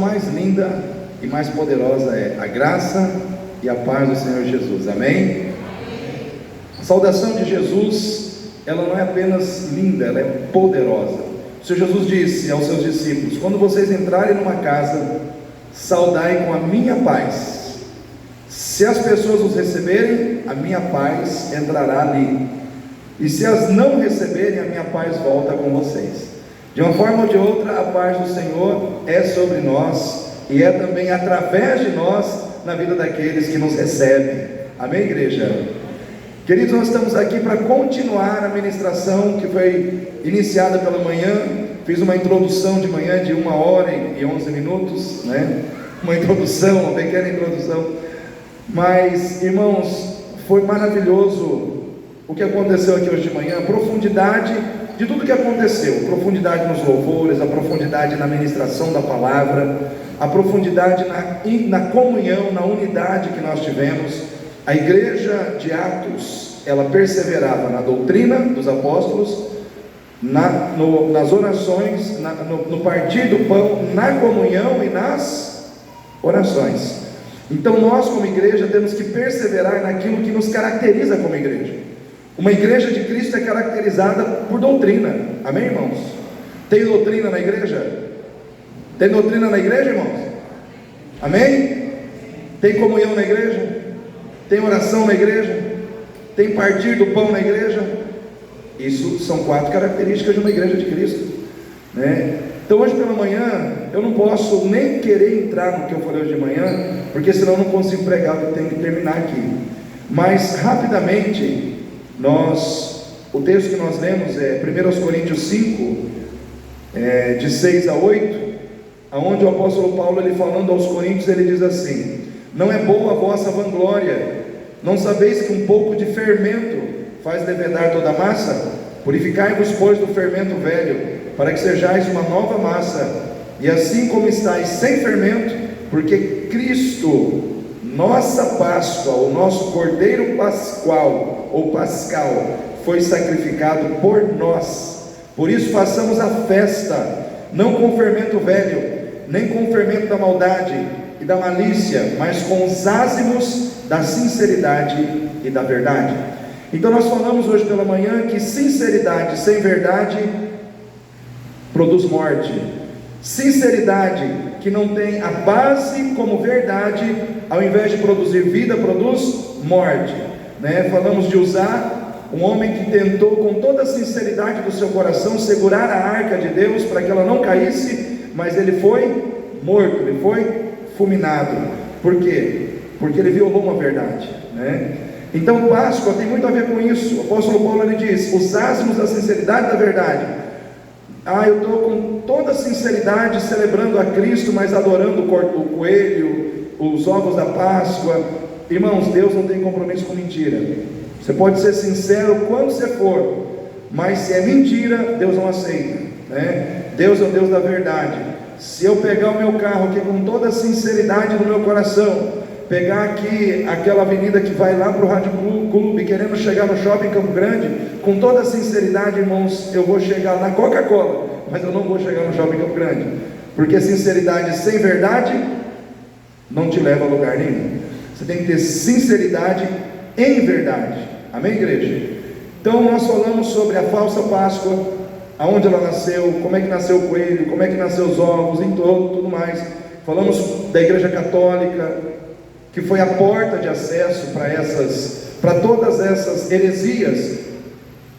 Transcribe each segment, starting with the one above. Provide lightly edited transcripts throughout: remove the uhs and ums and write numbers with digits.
mais linda e mais poderosa é a graça e a paz do Senhor Jesus, amém? A saudação de Jesus, ela não é apenas linda, ela é poderosa. O Senhor Jesus disse aos seus discípulos: quando vocês entrarem numa casa, saudai com a minha paz. Se as pessoas os receberem, a minha paz entrará ali, e se as não receberem, a minha paz volta com vocês. De uma forma ou de outra, a paz do Senhor é sobre nós, e é também através de nós, na vida daqueles que nos recebem, amém, igreja? Queridos, nós estamos aqui para continuar a ministração que foi iniciada pela manhã. Fiz uma introdução de manhã de 1h11, né? Uma introdução, uma pequena introdução. Mas, irmãos, foi maravilhoso o que aconteceu aqui hoje de manhã. A profundidade de tudo que aconteceu, a profundidade nos louvores, a profundidade na ministração da palavra, a profundidade na comunhão, na unidade que nós tivemos. A igreja de Atos, ela perseverava na doutrina dos apóstolos, nas orações, no partir do pão, na comunhão e nas orações. Então nós como igreja temos que perseverar naquilo que nos caracteriza como igreja. Uma igreja de Cristo é caracterizada por doutrina, amém, irmãos? Tem doutrina na igreja? Tem doutrina na igreja, irmãos? Amém? Tem comunhão na igreja? Tem oração na igreja? Tem partir do pão na igreja? Isso são 4 características de uma igreja de Cristo, né? Então hoje pela manhã, eu não posso nem querer entrar no que eu falei hoje de manhã, porque senão eu não consigo pregar, eu tenho que terminar aqui. Mas rapidamente, o texto que nós lemos é 1 Coríntios 5, de 6 a 8, onde o apóstolo Paulo, ele falando aos coríntios, ele diz assim: não é boa a vossa vanglória, não sabeis que um pouco de fermento faz levedar toda a massa? Purificai-vos, pois, do fermento velho, para que sejais uma nova massa, e assim como estáis sem fermento, porque Cristo, nossa Páscoa, o nosso Cordeiro Pascual, ou Pascal, foi sacrificado por nós. Por isso façamos a festa, não com fermento velho, nem com o fermento da maldade e da malícia, mas com os ázimos da sinceridade e da verdade. Então nós falamos hoje pela manhã que sinceridade sem verdade produz morte. Sinceridade que não tem a base como verdade, ao invés de produzir vida, produz morte, né? Falamos de usar um homem que tentou com toda a sinceridade do seu coração segurar a arca de Deus para que ela não caísse, mas ele foi morto, ele foi fulminado. Por quê? Porque ele violou uma verdade, né? Então Páscoa tem muito a ver com isso. O apóstolo Paulo, ele diz: os ázimos da sinceridade e da verdade. Eu estou com toda a sinceridade celebrando a Cristo, mas adorando o coelho, os ovos da Páscoa. Irmãos, Deus não tem compromisso com mentira. Você pode ser sincero quando você for, mas se é mentira, Deus não aceita, né? Deus é o Deus da verdade. Se eu pegar o meu carro aqui com toda a sinceridade do meu coração, pegar aqui aquela avenida que vai lá para o Rádio Clube, querendo chegar no shopping Campo Grande, com toda a sinceridade, irmãos, eu vou chegar na Coca-Cola, mas eu não vou chegar no shopping Campo Grande, porque sinceridade sem verdade não te leva a lugar nenhum. Você tem que ter sinceridade em verdade, amém, igreja? Então nós falamos sobre a falsa Páscoa, aonde ela nasceu, como é que nasceu o coelho, como é que nasceu os ovos, em tudo mais. Falamos da igreja católica, que foi a porta de acesso para todas essas heresias: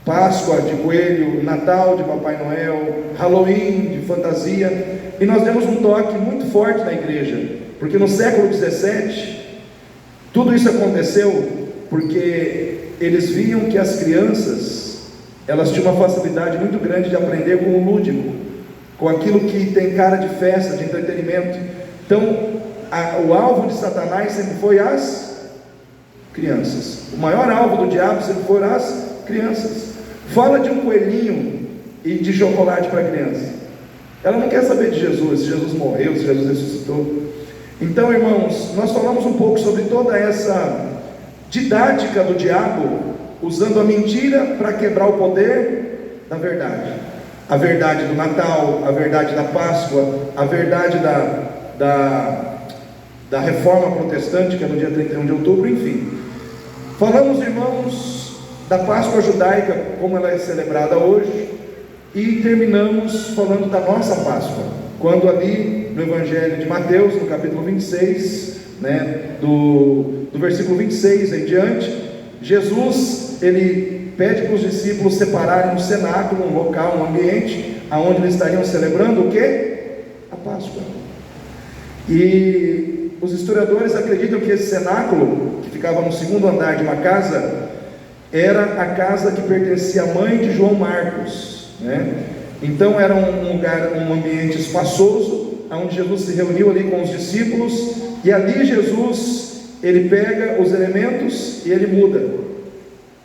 Páscoa de coelho, Natal de Papai Noel, Halloween de fantasia. E nós demos um toque muito forte na igreja, porque no século 17 tudo isso aconteceu porque eles viam que as crianças, elas tinham uma facilidade muito grande de aprender com o lúdico, com aquilo que tem cara de festa, de entretenimento. Então o alvo de Satanás sempre foi as crianças. O maior alvo do diabo sempre foram as crianças. Fala de um coelhinho e de chocolate para a criança, ela não quer saber de Jesus, se Jesus morreu, se Jesus ressuscitou. Então, irmãos, nós falamos um pouco sobre toda essa didática do diabo, usando a mentira para quebrar o poder da verdade. A verdade do Natal, a verdade da Páscoa, a verdade da Reforma Protestante, que é no dia 31 de outubro, enfim. Falamos, irmãos, da Páscoa judaica, como ela é celebrada hoje, e terminamos falando da nossa Páscoa, quando ali no Evangelho de Mateus, no capítulo 26, do versículo 26 em diante, Jesus, ele pede para os discípulos separarem um cenáculo, um local, um ambiente, aonde eles estariam celebrando o quê? A Páscoa. E os historiadores acreditam que esse cenáculo, que ficava no segundo andar de uma casa, era a casa que pertencia à mãe de João Marcos, Então era um lugar, um ambiente espaçoso, onde Jesus se reuniu ali com os discípulos, e ali Jesus, ele pega os elementos e ele muda.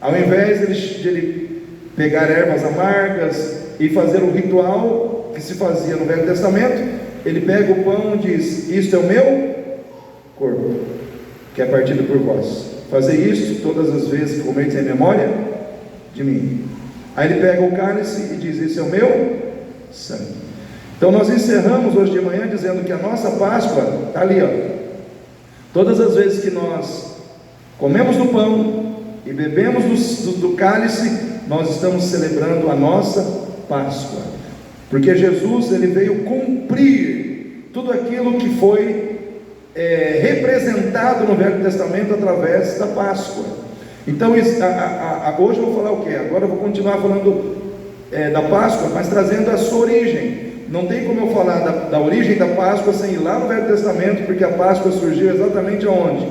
Ao invés de ele pegar ervas amargas e fazer o ritual que se fazia no Velho Testamento, ele pega o pão e diz: isto é o meu corpo, que é partido por vós. Fazer isso todas as vezes que comerdes em memória de mim. Aí ele pega o cálice e diz: isso é o meu sangue. Então nós encerramos hoje de manhã dizendo que a nossa Páscoa está ali, Todas as vezes que nós comemos do pão e bebemos do cálice, nós estamos celebrando a nossa Páscoa, porque Jesus, ele veio cumprir tudo aquilo que foi representado no Velho Testamento através da Páscoa. Então hoje eu vou falar o que? Agora eu vou continuar falando da Páscoa, mas trazendo a sua origem. Não tem como eu falar da origem da Páscoa sem ir lá no Velho Testamento, porque a Páscoa surgiu exatamente aonde?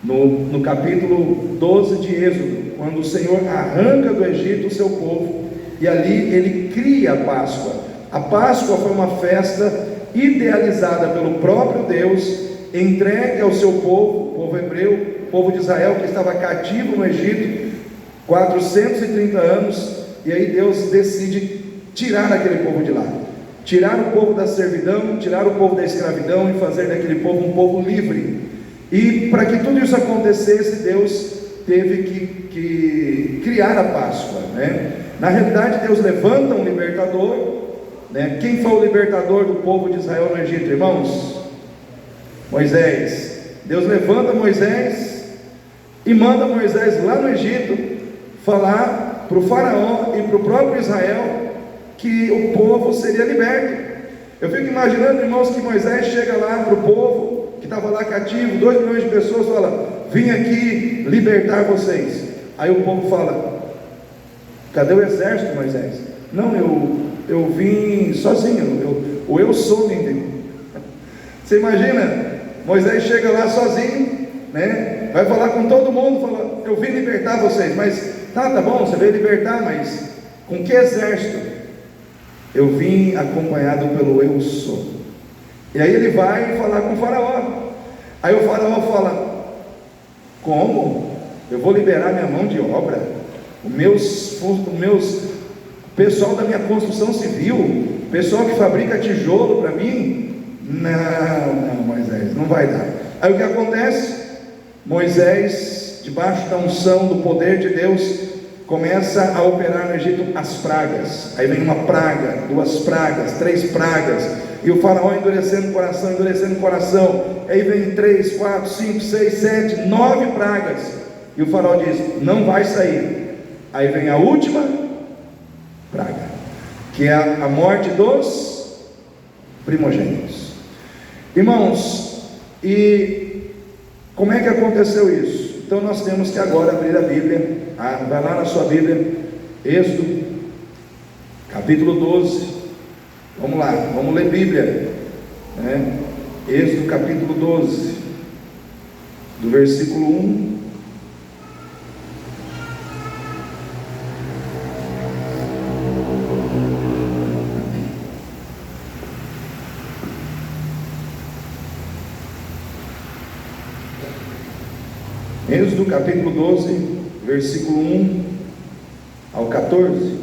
No capítulo 12 de Êxodo, quando o Senhor arranca do Egito o seu povo, e ali ele cria a Páscoa. A Páscoa foi uma festa idealizada pelo próprio Deus, entregue ao seu povo, o povo hebreu, o povo de Israel, que estava cativo no Egito 430 anos, e aí Deus decide tirar aquele povo de lá, tirar o povo da servidão, tirar o povo da escravidão e fazer daquele povo um povo livre. E para que tudo isso acontecesse, Deus teve que criar a Páscoa, Na realidade, Deus levanta um libertador, Quem foi o libertador do povo de Israel no Egito, irmãos? Moisés. Deus levanta Moisés e manda Moisés lá no Egito falar para o faraó e para o próprio Israel que o povo seria liberto. Eu fico imaginando, irmãos, que Moisés chega lá para o povo que estava lá cativo, 2 milhões de pessoas, fala: vim aqui libertar vocês. Aí o povo fala: cadê o exército, Moisés? Não, eu vim sozinho, eu sou ninguém. Você imagina, Moisés chega lá sozinho, vai falar com todo mundo, fala: eu vim libertar vocês. Mas tá bom, você veio libertar, mas com que exército? Eu vim acompanhado pelo eu sou. E aí ele vai falar com o faraó. Aí o faraó fala: como? Eu vou liberar minha mão de obra? O pessoal da minha construção civil, o pessoal que fabrica tijolo para mim? Não, Moisés, não vai dar. Aí o que acontece? Moisés, debaixo da unção do poder de Deus, começa a operar no Egito as pragas. Aí vem uma praga, 2 pragas, 3 pragas, e o faraó endurecendo o coração. Aí vem 3, 4, 5, 6, 7, 9 pragas, e o faraó diz: não vai sair. Aí vem a última praga, que é a morte dos primogênitos. Irmãos, e como é que aconteceu isso? Então nós temos que agora abrir a Bíblia. Vai lá na sua Bíblia, Êxodo, capítulo 12. Vamos lá, vamos ler Bíblia, Êxodo, capítulo 12, do versículo 1. Êxodo capítulo 12, versículo 1 ao 14.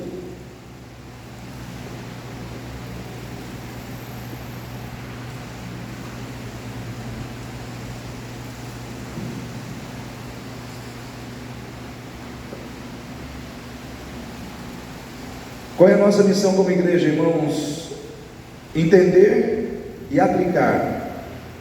Qual é a nossa missão como igreja, irmãos? Entender e aplicar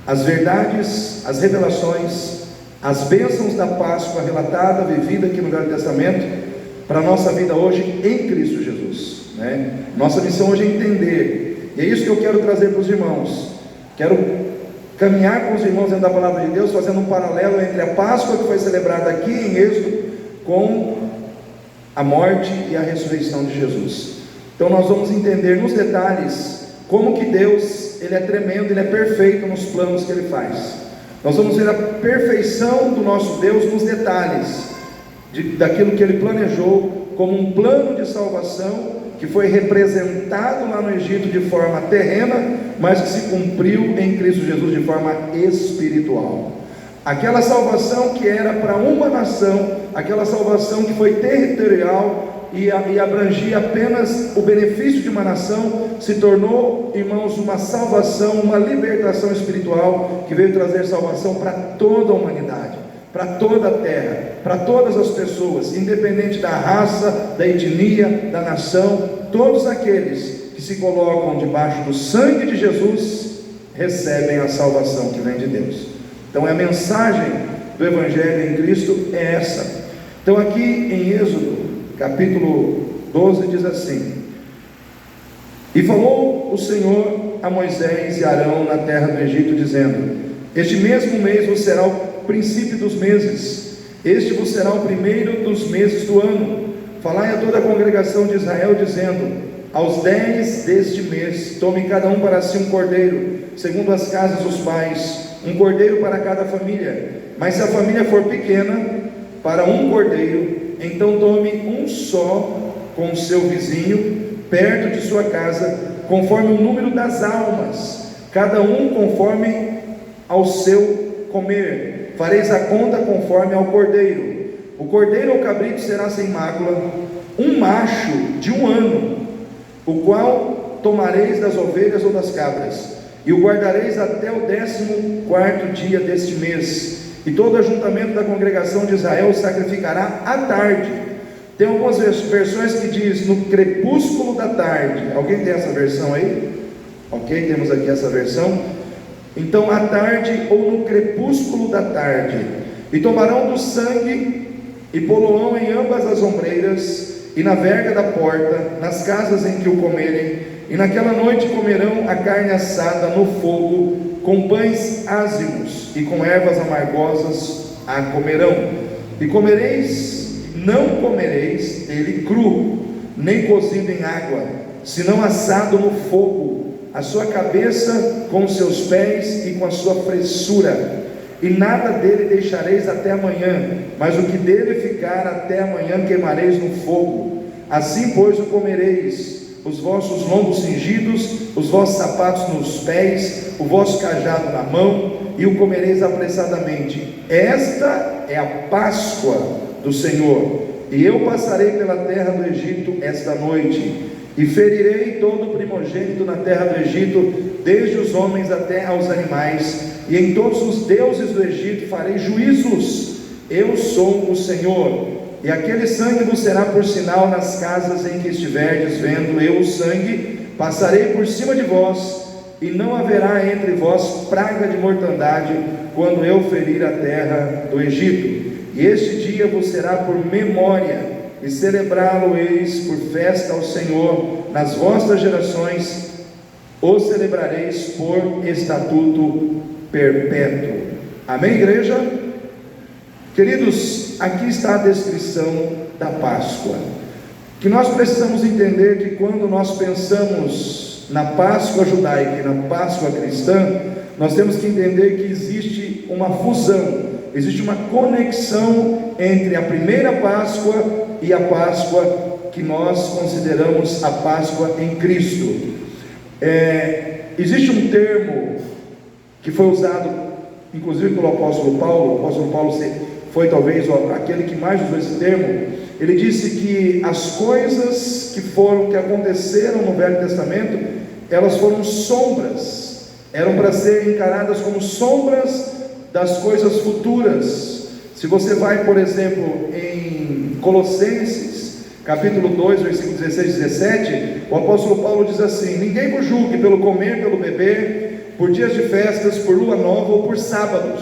as verdades, as revelações, as bênçãos da Páscoa relatada, vivida aqui no Velho Testamento, para a nossa vida hoje em Cristo Jesus, né? Nossa missão hoje é entender, e é isso que eu quero trazer para os irmãos. Quero caminhar com os irmãos dentro da palavra de Deus, fazendo um paralelo entre a Páscoa que foi celebrada aqui em Êxodo com a morte e a ressurreição de Jesus. Então nós vamos entender nos detalhes como que Deus, Ele é tremendo, Ele é perfeito nos planos que Ele faz. Nós vamos ver a perfeição do nosso Deus nos detalhes daquilo que Ele planejou como um plano de salvação que foi representado lá no Egito de forma terrena, mas que se cumpriu em Cristo Jesus de forma espiritual. Aquela salvação que era para uma nação, aquela salvação que foi territorial e abrangia apenas o benefício de uma nação, se tornou, irmãos, uma salvação, uma libertação espiritual que veio trazer salvação para toda a humanidade, para toda a terra, para todas as pessoas, independente da raça, da etnia, da nação. Todos aqueles que se colocam debaixo do sangue de Jesus recebem a salvação que vem de Deus. Então a mensagem do Evangelho em Cristo é essa. Então aqui em Êxodo capítulo 12 diz assim: e falou o Senhor a Moisés e Arão na terra do Egito, dizendo: este mesmo mês vos será o princípio dos meses, este vos será o primeiro dos meses do ano. Falai a toda a congregação de Israel, dizendo: aos 10 deste mês, tome cada um para si um cordeiro, segundo as casas dos pais, um cordeiro para cada família. Mas se a família for pequena, para um cordeiro, então tome um só com o seu vizinho, perto de sua casa, conforme o número das almas, cada um conforme ao seu comer. Fareis a conta conforme ao cordeiro. O cordeiro ou cabrito será sem mácula, um macho de 1 ano, o qual tomareis das ovelhas ou das cabras, e o guardareis até o 14º dia deste mês, e todo ajuntamento da congregação de Israel o sacrificará à tarde. Tem algumas versões que diz no crepúsculo da tarde. Alguém tem essa versão aí? Ok, temos aqui essa versão. Então à tarde ou no crepúsculo da tarde. E tomarão do sangue e poloão em ambas as ombreiras e na verga da porta, nas casas em que o comerem, e naquela noite comerão a carne assada no fogo, com pães ázimos e com ervas amargosas a comerão. E comereis, não comereis dele cru, nem cozido em água, senão assado no fogo, a sua cabeça com os seus pés e com a sua fressura. E nada dele deixareis até amanhã, mas o que dele ficar até amanhã queimareis no fogo. Assim, pois, o comereis: os vossos lombos cingidos, os vossos sapatos nos pés, o vosso cajado na mão, e o comereis apressadamente. Esta é a Páscoa do Senhor. E eu passarei pela terra do Egito esta noite, e ferirei todo o primogênito na terra do Egito, desde os homens até aos animais, e em todos os deuses do Egito farei juízos. Eu sou o Senhor. E aquele sangue vos será por sinal nas casas em que estiverdes. Vendo eu o sangue, passarei por cima de vós, e não haverá entre vós praga de mortandade, quando eu ferir a terra do Egito. E este dia vos será por memória, e celebrá-lo-eis por festa ao Senhor nas vossas gerações, o celebrareis por estatuto perpétuo. Amém, igreja? Queridos, aqui está a descrição da Páscoa, que nós precisamos entender que quando nós pensamos na Páscoa judaica e na Páscoa cristã, nós temos que entender que existe uma fusão, existe uma conexão entre a primeira Páscoa e a Páscoa que nós consideramos a Páscoa em Cristo. Existe um termo que foi usado, inclusive pelo apóstolo Paulo. O apóstolo Paulo foi talvez aquele que mais usou esse termo. Ele disse que as coisas que aconteceram no Velho Testamento, elas foram sombras, eram para ser encaradas como sombras das coisas futuras. Se você vai, por exemplo, em Colossenses, capítulo 2, versículo 16 e 17, o apóstolo Paulo diz assim: ninguém vos julgue pelo comer, pelo beber, por dias de festas, por lua nova ou por sábados,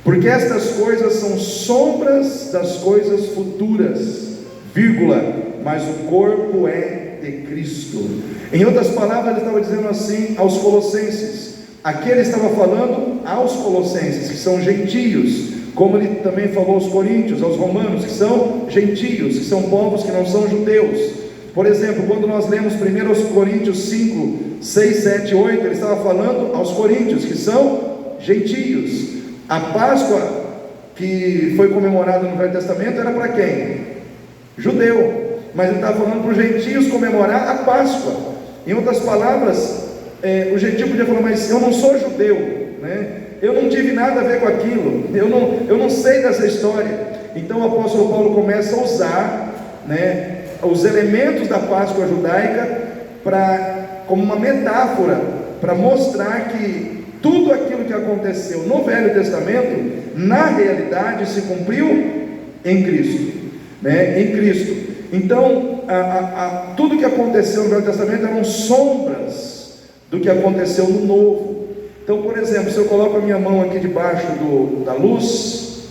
porque estas coisas são sombras das coisas futuras, mas o corpo é de Cristo. Em outras palavras, ele estava dizendo assim aos colossenses. Aqui ele estava falando aos colossenses, que são gentios, como ele também falou aos coríntios, aos romanos, que são gentios, que são povos que não são judeus. Por exemplo, quando nós lemos 1 Coríntios 5, 6, 7, 8, ele estava falando aos coríntios, que são gentios. A Páscoa que foi comemorada no Velho Testamento era para quem? Judeu. Mas ele estava falando para os gentios comemorar a Páscoa. Em outras palavras, o gentio podia falar, mas eu não sou judeu, né? Eu não tive nada a ver com aquilo, eu não sei dessa história. Então o apóstolo Paulo começa a usar, né, os elementos da Páscoa judaica como uma metáfora, para mostrar que tudo aquilo que aconteceu no Velho Testamento, na realidade se cumpriu em Cristo, né? Em Cristo. Então, tudo que aconteceu no Velho Testamento eram sombras do que aconteceu no Novo. Então, por exemplo, se eu coloco a minha mão aqui debaixo da luz,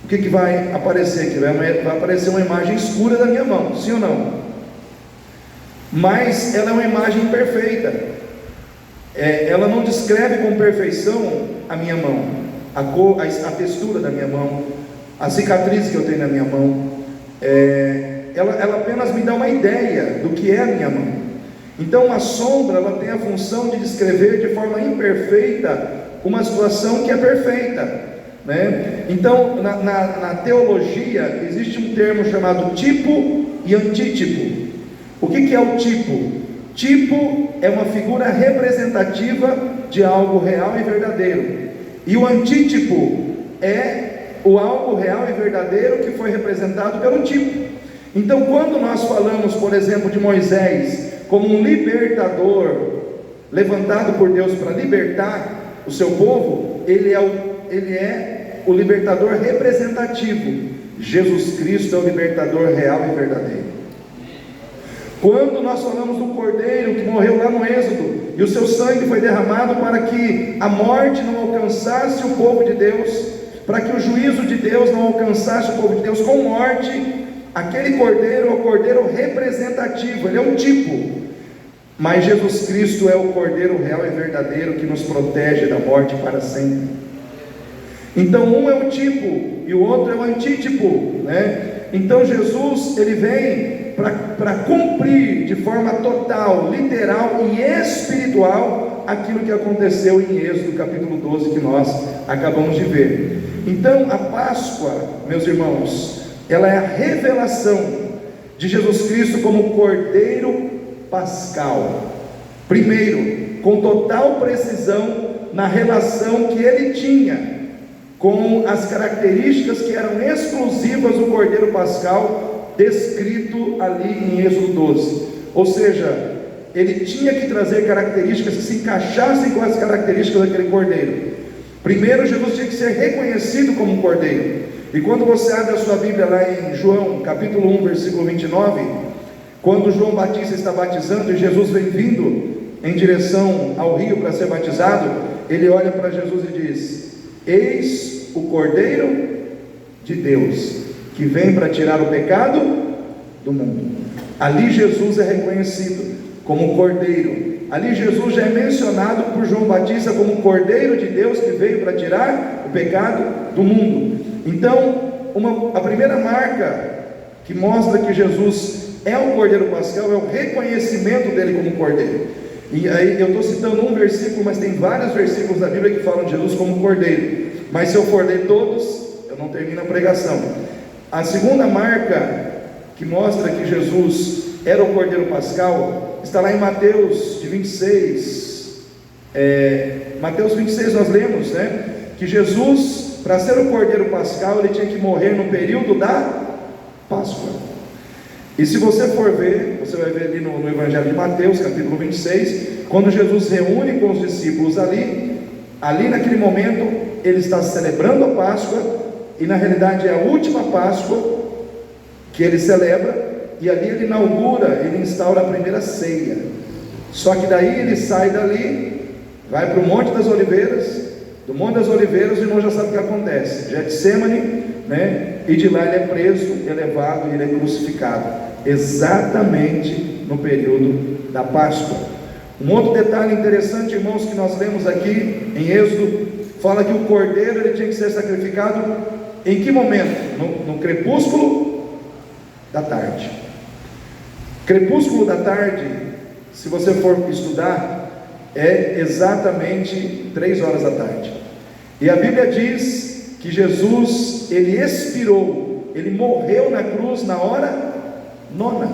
o que vai aparecer aqui? Vai aparecer uma imagem escura da minha mão, sim ou não? Mas ela é uma imagem perfeita. Ela não descreve com perfeição a minha mão, a cor, a textura da minha mão, a cicatriz que eu tenho na minha mão. Ela apenas me dá uma ideia do que é a minha mão. Então a sombra, ela tem a função de descrever de forma imperfeita uma situação que é perfeita, né? Então na teologia existe um termo chamado tipo e antítipo. O que é o tipo? Tipo é uma figura representativa de algo real e verdadeiro, e o antítipo é o algo real e verdadeiro que foi representado pelo tipo. Então quando nós falamos, por exemplo, de Moisés como um libertador levantado por Deus para libertar o seu povo, ele é o libertador representativo. Jesus Cristo é o libertador real e verdadeiro. Quando nós falamos do Cordeiro que morreu lá no Êxodo, e o seu sangue foi derramado para que a morte não alcançasse o povo de Deus, para que o juízo de Deus não alcançasse o povo de Deus com morte, aquele Cordeiro é o Cordeiro representativo, ele é um tipo. Mas Jesus Cristo é o Cordeiro real e verdadeiro que nos protege da morte para sempre. Então um é o tipo e o outro é o antítipo, né? Então Jesus, ele vem para cumprir de forma total, literal e espiritual aquilo que aconteceu em Êxodo capítulo 12, que nós acabamos de ver. Então a Páscoa, meus irmãos, ela é a revelação de Jesus Cristo como Cordeiro Pascal. Primeiro, com total precisão na relação que ele tinha com as características que eram exclusivas do Cordeiro Pascal, descrito ali em Êxodo 12. Ou seja, ele tinha que trazer características que se encaixassem com as características daquele Cordeiro. Primeiro, Jesus tinha que ser reconhecido como um Cordeiro. E quando você abre a sua Bíblia lá em João, capítulo 1, versículo 29, quando João Batista está batizando e Jesus vem vindo em direção ao rio para ser batizado, ele olha para Jesus e diz: eis o Cordeiro de Deus, que vem para tirar o pecado do mundo. Ali Jesus é reconhecido como Cordeiro. Ali Jesus já é mencionado por João Batista como Cordeiro de Deus, que veio para tirar o pecado do mundo. Então, a primeira marca que mostra que Jesus é o Cordeiro Pascal é o reconhecimento dele como Cordeiro. E aí eu estou citando um versículo, mas tem vários versículos da Bíblia que falam de Jesus como Cordeiro. Mas se eu for ler todos, eu não termino a pregação. A segunda marca que mostra que Jesus era o Cordeiro Pascal está lá em Mateus 26. Mateus 26 nós lemos, né, que Jesus, para ser o Cordeiro Pascal, ele tinha que morrer no período da Páscoa. E se você for ver, você vai ver ali no Evangelho de Mateus, capítulo 26, quando Jesus reúne com os discípulos ali naquele momento, ele está celebrando a Páscoa, e na realidade é a última Páscoa que ele celebra, e ali ele inaugura, ele instaura a primeira ceia. Só que daí ele sai dali, vai para o Monte das Oliveiras. Do Monte das Oliveiras o irmão já sabe o que acontece, Getsemane, né? E de lá ele é preso, elevado e ele é crucificado, exatamente no período da Páscoa. Um outro detalhe interessante, irmãos, que nós lemos aqui em Êxodo, fala que o cordeiro ele tinha que ser sacrificado em que momento? No crepúsculo da tarde. Crepúsculo da tarde, se você for estudar, é exatamente 3 horas da tarde. E a Bíblia diz que Jesus, ele expirou, ele morreu na cruz na hora 9.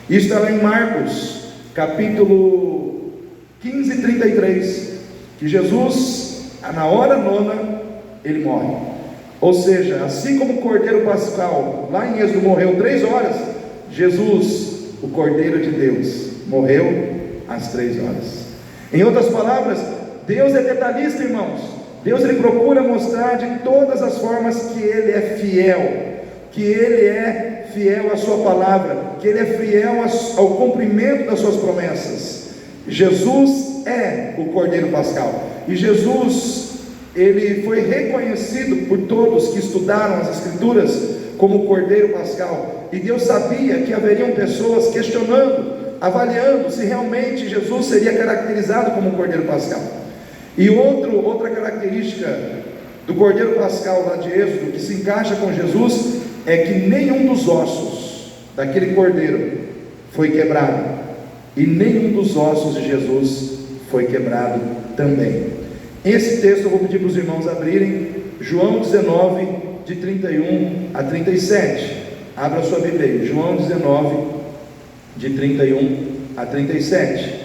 Isso está lá em Marcos, capítulo 15, 33, que Jesus, na hora 9, ele morre. Ou seja, assim como o Cordeiro Pascal, lá em Êxodo, morreu 3 horas, Jesus, o Cordeiro de Deus, morreu às 3 horas. Em outras palavras, Deus é detalhista, irmãos. Deus ele procura mostrar de todas as formas que Ele é fiel à sua palavra, que Ele é fiel ao cumprimento das suas promessas. Jesus é o Cordeiro Pascal, e Jesus, ele foi reconhecido por todos que estudaram as Escrituras como Cordeiro Pascal, e Deus sabia que haveriam pessoas questionando, avaliando se realmente Jesus seria caracterizado como Cordeiro Pascal. E outra característica do Cordeiro Pascal lá de Êxodo, que se encaixa com Jesus, é que nenhum dos ossos daquele Cordeiro foi quebrado, e nenhum dos ossos de Jesus foi quebrado também. Esse texto eu vou pedir para os irmãos abrirem, João 19, de 31 a 37, abra a sua Bíblia aí, João 19, de 31 a 37,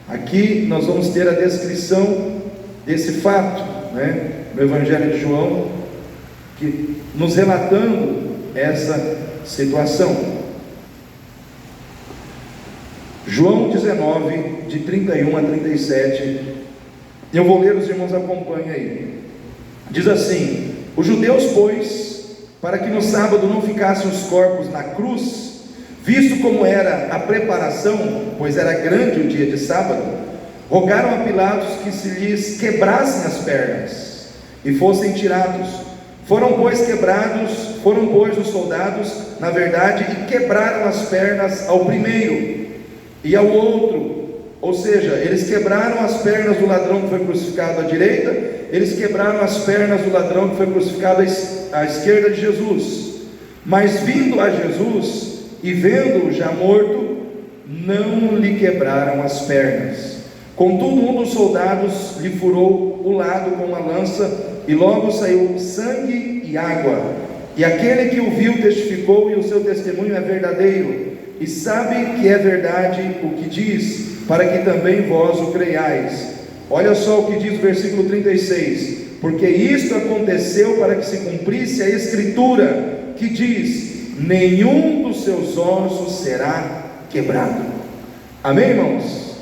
aqui nós vamos ter a descrição desse fato, né, no Evangelho de João, que nos relatando essa situação. João 19, de 31 a 37, eu vou ler, os irmãos acompanhem aí. Diz assim: os judeus, pois, para que no sábado não ficassem os corpos na cruz, visto como era a preparação, pois era grande o dia de sábado, rogaram a Pilatos que se lhes quebrassem as pernas e fossem tirados. Foram pois os soldados, na verdade, e quebraram as pernas ao primeiro e ao outro. Ou seja, eles quebraram as pernas do ladrão que foi crucificado à direita, eles quebraram as pernas do ladrão que foi crucificado à esquerda de Jesus. Mas vindo a Jesus e vendo-o já morto, não lhe quebraram as pernas. Contudo, um dos soldados lhe furou o lado com uma lança, e logo saiu sangue e água. E aquele que o viu testificou, e o seu testemunho é verdadeiro, e sabe que é verdade o que diz, para que também vós o creiais. Olha só o que diz o versículo 36: porque isto aconteceu para que se cumprisse a Escritura, que diz: nenhum dos seus ossos será quebrado. Amém, irmãos?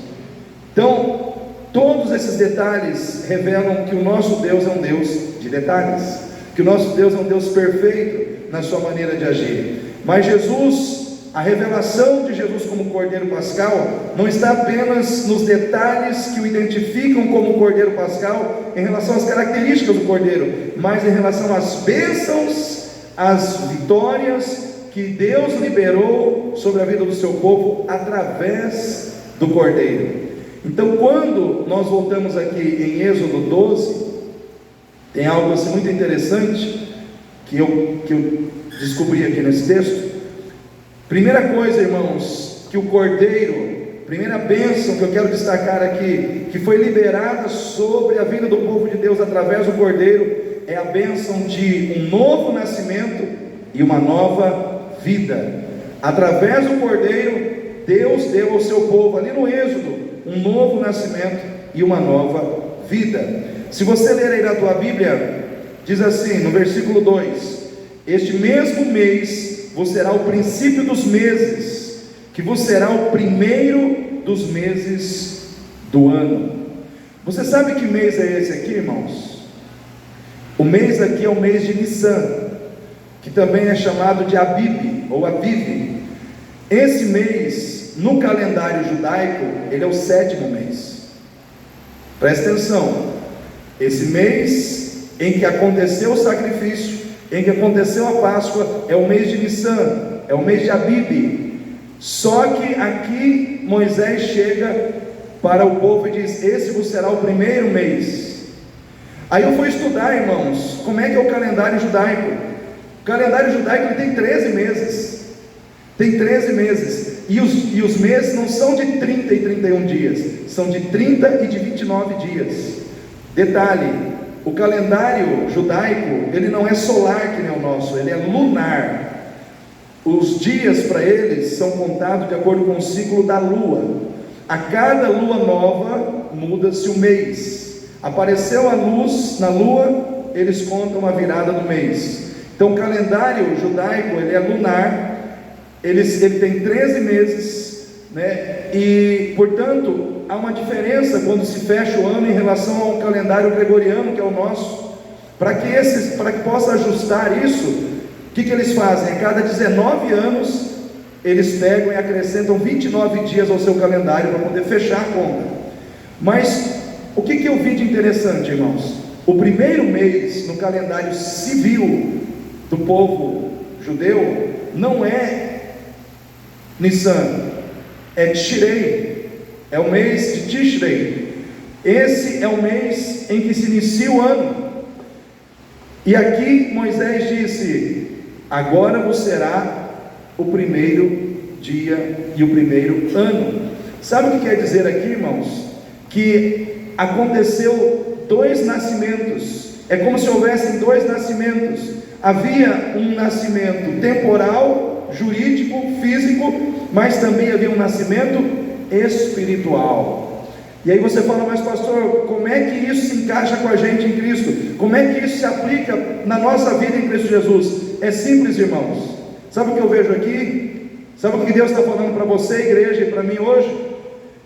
Então, todos esses detalhes revelam que o nosso Deus é um Deus de detalhes, que o nosso Deus é um Deus perfeito na sua maneira de agir. Mas Jesus, a revelação de Jesus como Cordeiro Pascal, não está apenas nos detalhes que o identificam como Cordeiro Pascal, em relação às características do Cordeiro, mas em relação às bênçãos, às vitórias que Deus liberou sobre a vida do seu povo através do Cordeiro. Então, quando nós voltamos aqui em Êxodo 12, tem algo assim muito interessante que eu descobri aqui nesse texto. Primeira coisa, irmãos, que o Cordeiro, primeira bênção que eu quero destacar aqui, que foi liberada sobre a vida do povo de Deus através do Cordeiro, é a bênção de um novo nascimento e uma nova vida. Através do Cordeiro, Deus deu ao seu povo ali no Êxodo um novo nascimento e uma nova vida. Se você ler aí na tua Bíblia, diz assim no versículo 2: este mesmo mês vos será o princípio dos meses, que vos será o primeiro dos meses do ano. Você sabe que mês é esse aqui, irmãos? O mês aqui é o mês de Nissan, que também é chamado de Abib ou Aviv. Esse mês, no calendário judaico, ele é o 7º mês. Presta atenção, esse mês em que aconteceu o sacrifício, em que aconteceu a Páscoa, é o mês de Nissan, é o mês de Abib. Só que aqui Moisés chega para o povo e diz: esse vos será o primeiro mês. Aí eu fui estudar, irmãos, como é que é o calendário judaico. O calendário judaico ele tem 13 meses. Tem 13 meses. E os meses não são de 30 e 31 dias, são de 30 e de 29 dias. Detalhe, o calendário judaico, ele não é solar que nem o nosso, ele é lunar. Os dias para eles são contados de acordo com o ciclo da lua. A cada lua nova, muda-se o mês. Apareceu a luz na lua, eles contam a virada do mês. Então o calendário judaico, ele é lunar. Ele tem 13 meses, né? E portanto há uma diferença quando se fecha o ano em relação ao calendário gregoriano, que é o nosso. Para que possa ajustar isso, o que eles fazem? A cada 19 anos eles pegam e acrescentam 29 dias ao seu calendário para poder fechar a conta. Mas o que eu vi de interessante, irmãos? O primeiro mês no calendário civil do povo judeu não é Nissan, é Tishrei, é o mês de Tishrei. Esse é o mês em que se inicia o ano. E aqui Moisés disse: agora vos será o primeiro dia e o primeiro ano. Sabe o que quer dizer aqui, irmãos? Que aconteceu 2 nascimentos. É como se houvessem 2 nascimentos. Havia um nascimento temporal, jurídico, físico, mas também havia um nascimento espiritual. E aí você fala: mas pastor, como é que isso se encaixa com a gente em Cristo? Como é que isso se aplica na nossa vida em Cristo Jesus? É simples, irmãos. Sabe o que eu vejo aqui? Sabe o que Deus está falando para você, igreja, e para mim hoje?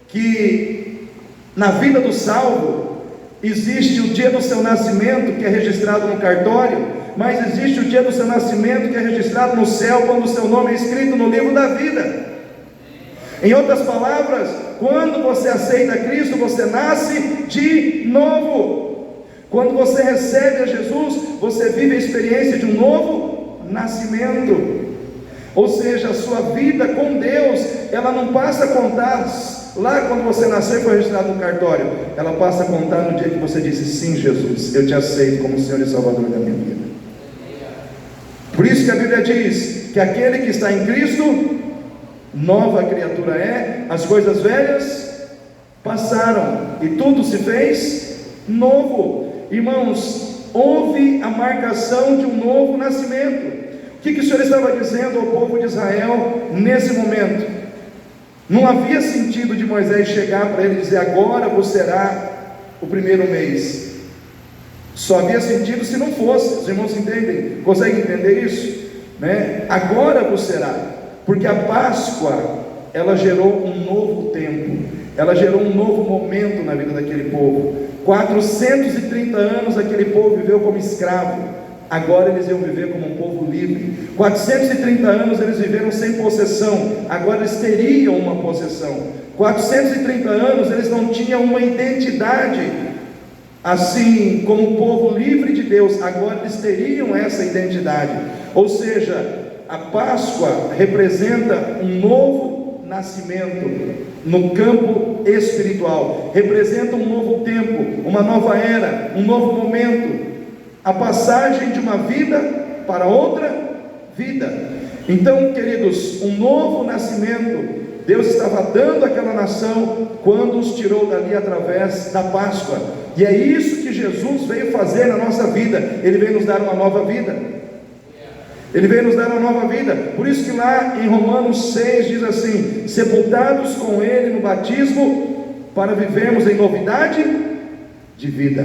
Que na vida do salvo existe o dia do seu nascimento, que é registrado no cartório, mas existe o dia do seu nascimento, que é registrado no céu, quando o seu nome é escrito no livro da vida. Em outras palavras, quando você aceita Cristo, você nasce de novo. Quando você recebe a Jesus, você vive a experiência de um novo nascimento. Ou seja, a sua vida com Deus, ela não passa a contar lá quando você nasceu e foi registrado no cartório. Ela passa a contar no dia que você disse: sim, Jesus, eu te aceito como Senhor e Salvador da minha vida. Por isso que a Bíblia diz que aquele que está em Cristo, nova criatura é, as coisas velhas passaram e tudo se fez novo. Irmãos, houve a marcação de um novo nascimento. O que o Senhor estava dizendo ao povo de Israel nesse momento? Não havia sentido de Moisés chegar para ele e dizer: agora você será o primeiro mês. Só havia sentido se não fosse. Os irmãos entendem? Conseguem entender isso? Né? Agora você será. Porque a Páscoa, ela gerou um novo tempo, ela gerou um novo momento na vida daquele povo. 430 anos aquele povo viveu como escravo. Agora eles iam viver como um povo livre. 430 anos eles viveram sem possessão. Agora eles teriam uma possessão. 430 anos eles não tinham uma identidade assim como um povo livre de Deus. Agora eles teriam essa identidade. Ou seja, a Páscoa representa um novo nascimento no campo espiritual. Representa um novo tempo, uma nova era, um novo momento. A passagem de uma vida para outra vida. Então, queridos, um novo nascimento Deus estava dando àquela nação quando os tirou dali através da Páscoa. E é isso que Jesus veio fazer na nossa vida. Ele veio nos dar uma nova vida. Ele veio nos dar uma nova vida. Por isso que lá em Romanos 6 diz assim: sepultados com Ele no batismo, para vivermos em novidade de vida.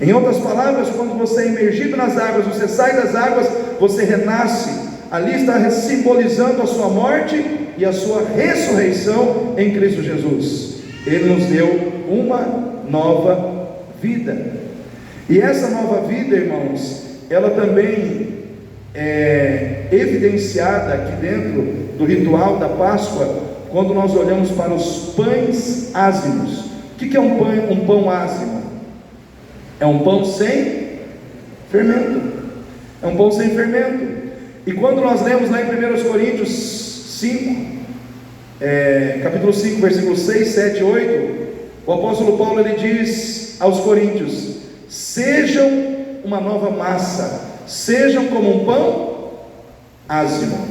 Em outras palavras, quando você é imergido nas águas, você sai das águas, você renasce. Ali está simbolizando a sua morte e a sua ressurreição em Cristo Jesus. Ele nos deu uma nova vida. E essa nova vida, irmãos, ela também é evidenciada aqui dentro do ritual da Páscoa, quando nós olhamos para os pães ázimos. O que é um pão ázimo? É um pão sem fermento. É um pão sem fermento. E quando nós lemos lá em 1 Coríntios 5, capítulo 5, versículos 6, 7 e 8, o apóstolo Paulo ele diz aos coríntios: sejam uma nova massa, sejam como um pão ázimo.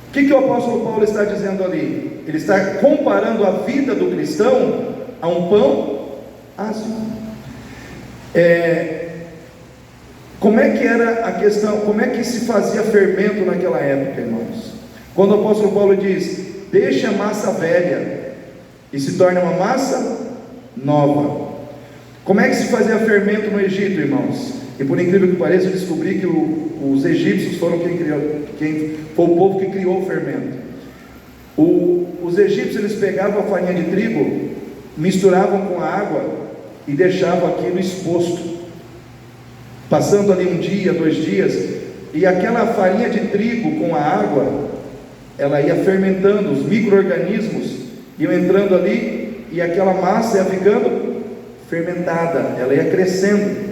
O que o apóstolo Paulo está dizendo ali? Ele está comparando a vida do cristão a um pão ázimo. Como é que era a questão, como é que se fazia fermento naquela época, irmãos? Quando o apóstolo Paulo diz: deixe a massa velha e se torne uma massa nova. Como é que se fazia fermento no Egito, irmãos? E por incrível que pareça, eu descobri que os egípcios foram quem foi o povo que criou o fermento. Os egípcios eles pegavam a farinha de trigo, misturavam com a água e deixavam aquilo exposto, passando ali 1 dia, 2 dias, e aquela farinha de trigo com a água, ela ia fermentando, os micro-organismos iam entrando ali, e aquela massa ia ficando fermentada, ela ia crescendo.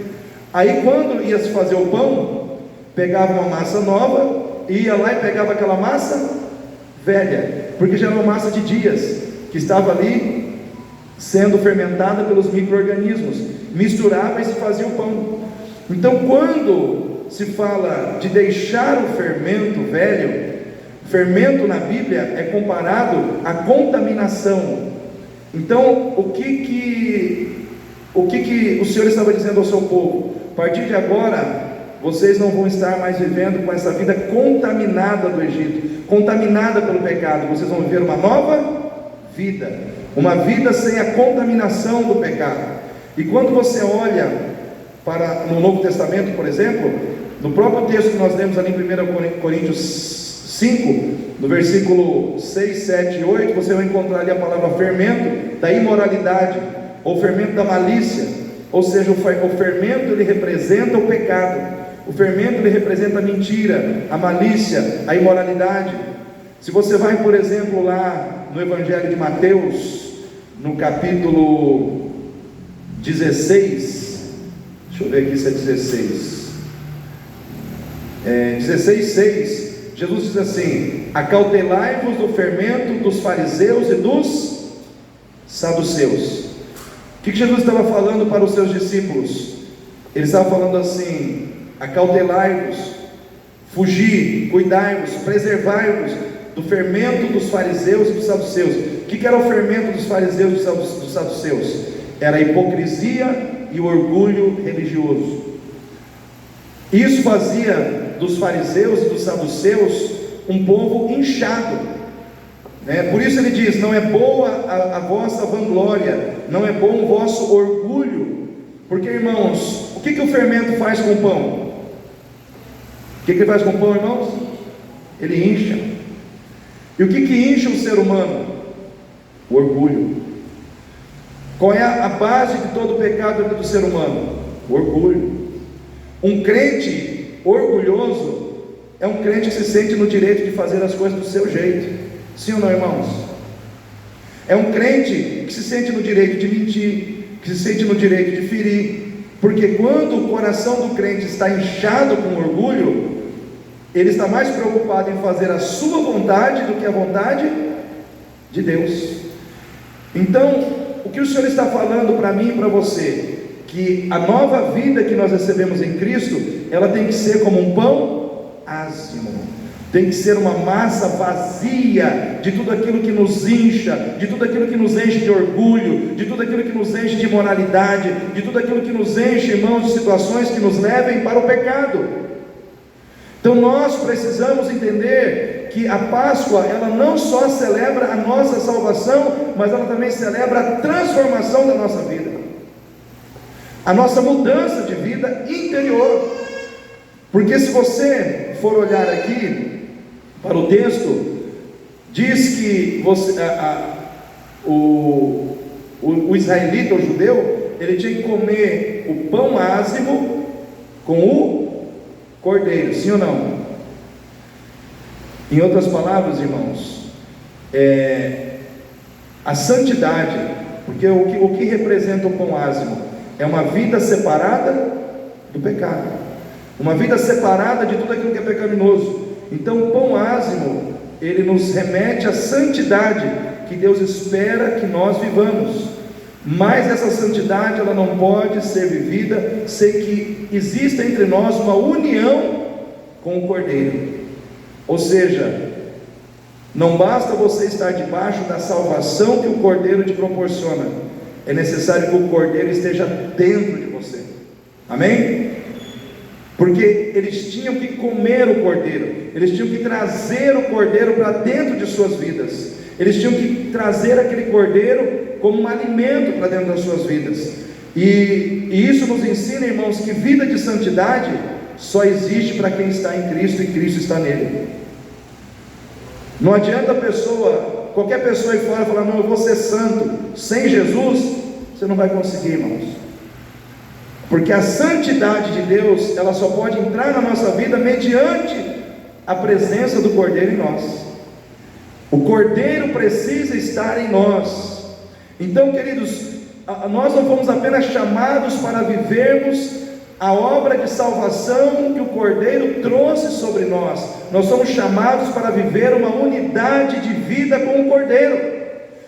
Aí quando ia se fazer o pão, pegava uma massa nova, ia lá e pegava aquela massa velha, porque já era uma massa de dias, que estava ali sendo fermentada pelos micro-organismos, misturava e se fazia o pão. Então quando se fala de deixar o fermento velho, fermento na Bíblia é comparado à contaminação. Então o que o Senhor estava dizendo ao seu povo? A partir de agora, vocês não vão estar mais vivendo com essa vida contaminada do Egito, contaminada pelo pecado. Vocês vão viver uma nova vida, uma vida sem a contaminação do pecado. E quando você olha para no Novo Testamento, por exemplo, no próprio texto que nós lemos ali em 1 Coríntios 5, no versículo 6, 7 e 8, você vai encontrar ali a palavra fermento da imoralidade, ou fermento da malícia. Ou seja, o fermento ele representa o pecado, o fermento ele representa a mentira, a malícia, a imoralidade. Se você vai, por exemplo, lá no Evangelho de Mateus, no capítulo 16, deixa eu ver aqui se é 16, 16:6, Jesus diz assim: acautelai-vos do fermento dos fariseus e dos saduceus. O que Jesus estava falando para os seus discípulos? Ele estava falando assim: acautelai-vos, fugir, cuidai-vos, preservai-vos do fermento dos fariseus e dos saduceus. O que era o fermento dos fariseus e dos saduceus? Era a hipocrisia e o orgulho religioso. Isso fazia dos fariseus e dos saduceus um povo inchado. Por isso ele diz: não é boa a vossa vanglória, não é bom o vosso orgulho. Porque, irmãos, o que o fermento faz com o pão? O que ele faz com o pão, irmãos? Ele incha. E o que incha o ser humano? O orgulho. Qual é a base de todo o pecado do ser humano? O orgulho. Um crente orgulhoso é um crente que se sente no direito de fazer as coisas do seu jeito. Sim ou não, irmãos? É um crente que se sente no direito de mentir, que se sente no direito de ferir, porque quando o coração do crente está inchado com orgulho, ele está mais preocupado em fazer a sua vontade do que a vontade de Deus. Então, o que o Senhor está falando para mim e para você? Que a nova vida que nós recebemos em Cristo, ela tem que ser como um pão ázimo. Tem que ser uma massa vazia de tudo aquilo que nos incha, de tudo aquilo que nos enche de orgulho, de tudo aquilo que nos enche de imoralidade, de tudo aquilo que nos enche, irmãos, de situações que nos levem para o pecado. Então nós precisamos entender que a Páscoa, ela não só celebra a nossa salvação, mas ela também celebra a transformação da nossa vida, a nossa mudança de vida interior. Porque se você for olhar aqui para o texto, diz que o israelita, o judeu, ele tinha que comer o pão ázimo com o cordeiro, sim ou não? Em outras palavras, irmãos, a santidade, Porque o que representa o pão ázimo? É uma vida separada do pecado, uma vida separada de tudo aquilo que é pecaminoso. Então o pão ázimo, ele nos remete à santidade que Deus espera que nós vivamos. Mas essa santidade, ela não pode ser vivida sem que exista entre nós uma união com o Cordeiro. Ou seja, não basta você estar debaixo da salvação que o Cordeiro te proporciona, é necessário que o Cordeiro esteja dentro de você. Amém? Porque eles tinham que comer o Cordeiro, eles tinham que trazer o Cordeiro para dentro de suas vidas, eles tinham que trazer aquele Cordeiro como um alimento para dentro das suas vidas. E isso nos ensina, irmãos, que vida de santidade só existe para quem está em Cristo e Cristo está nele. Não adianta qualquer pessoa ir fora e falar: não, eu vou ser santo. Sem Jesus, você não vai conseguir, irmãos. Porque a santidade de Deus, ela só pode entrar na nossa vida mediante a presença do Cordeiro em nós. O Cordeiro precisa estar em nós. Então, queridos, nós não fomos apenas chamados para vivermos a obra de salvação que o Cordeiro trouxe sobre nós. Nós somos chamados para viver uma unidade de vida com o Cordeiro,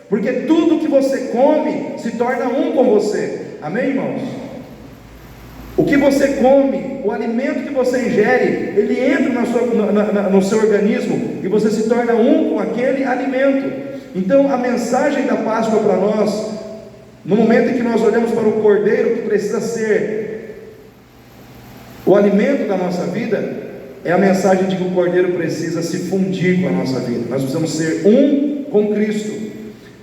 porque tudo que você come se torna um com você. Amém, irmãos? O que você come, o alimento que você ingere, ele entra no seu organismo e você se torna um com aquele alimento. Então a mensagem da Páscoa para nós, no momento em que nós olhamos para o Cordeiro, que precisa ser o alimento da nossa vida, é a mensagem de que o Cordeiro precisa se fundir com a nossa vida. Nós precisamos ser um com Cristo.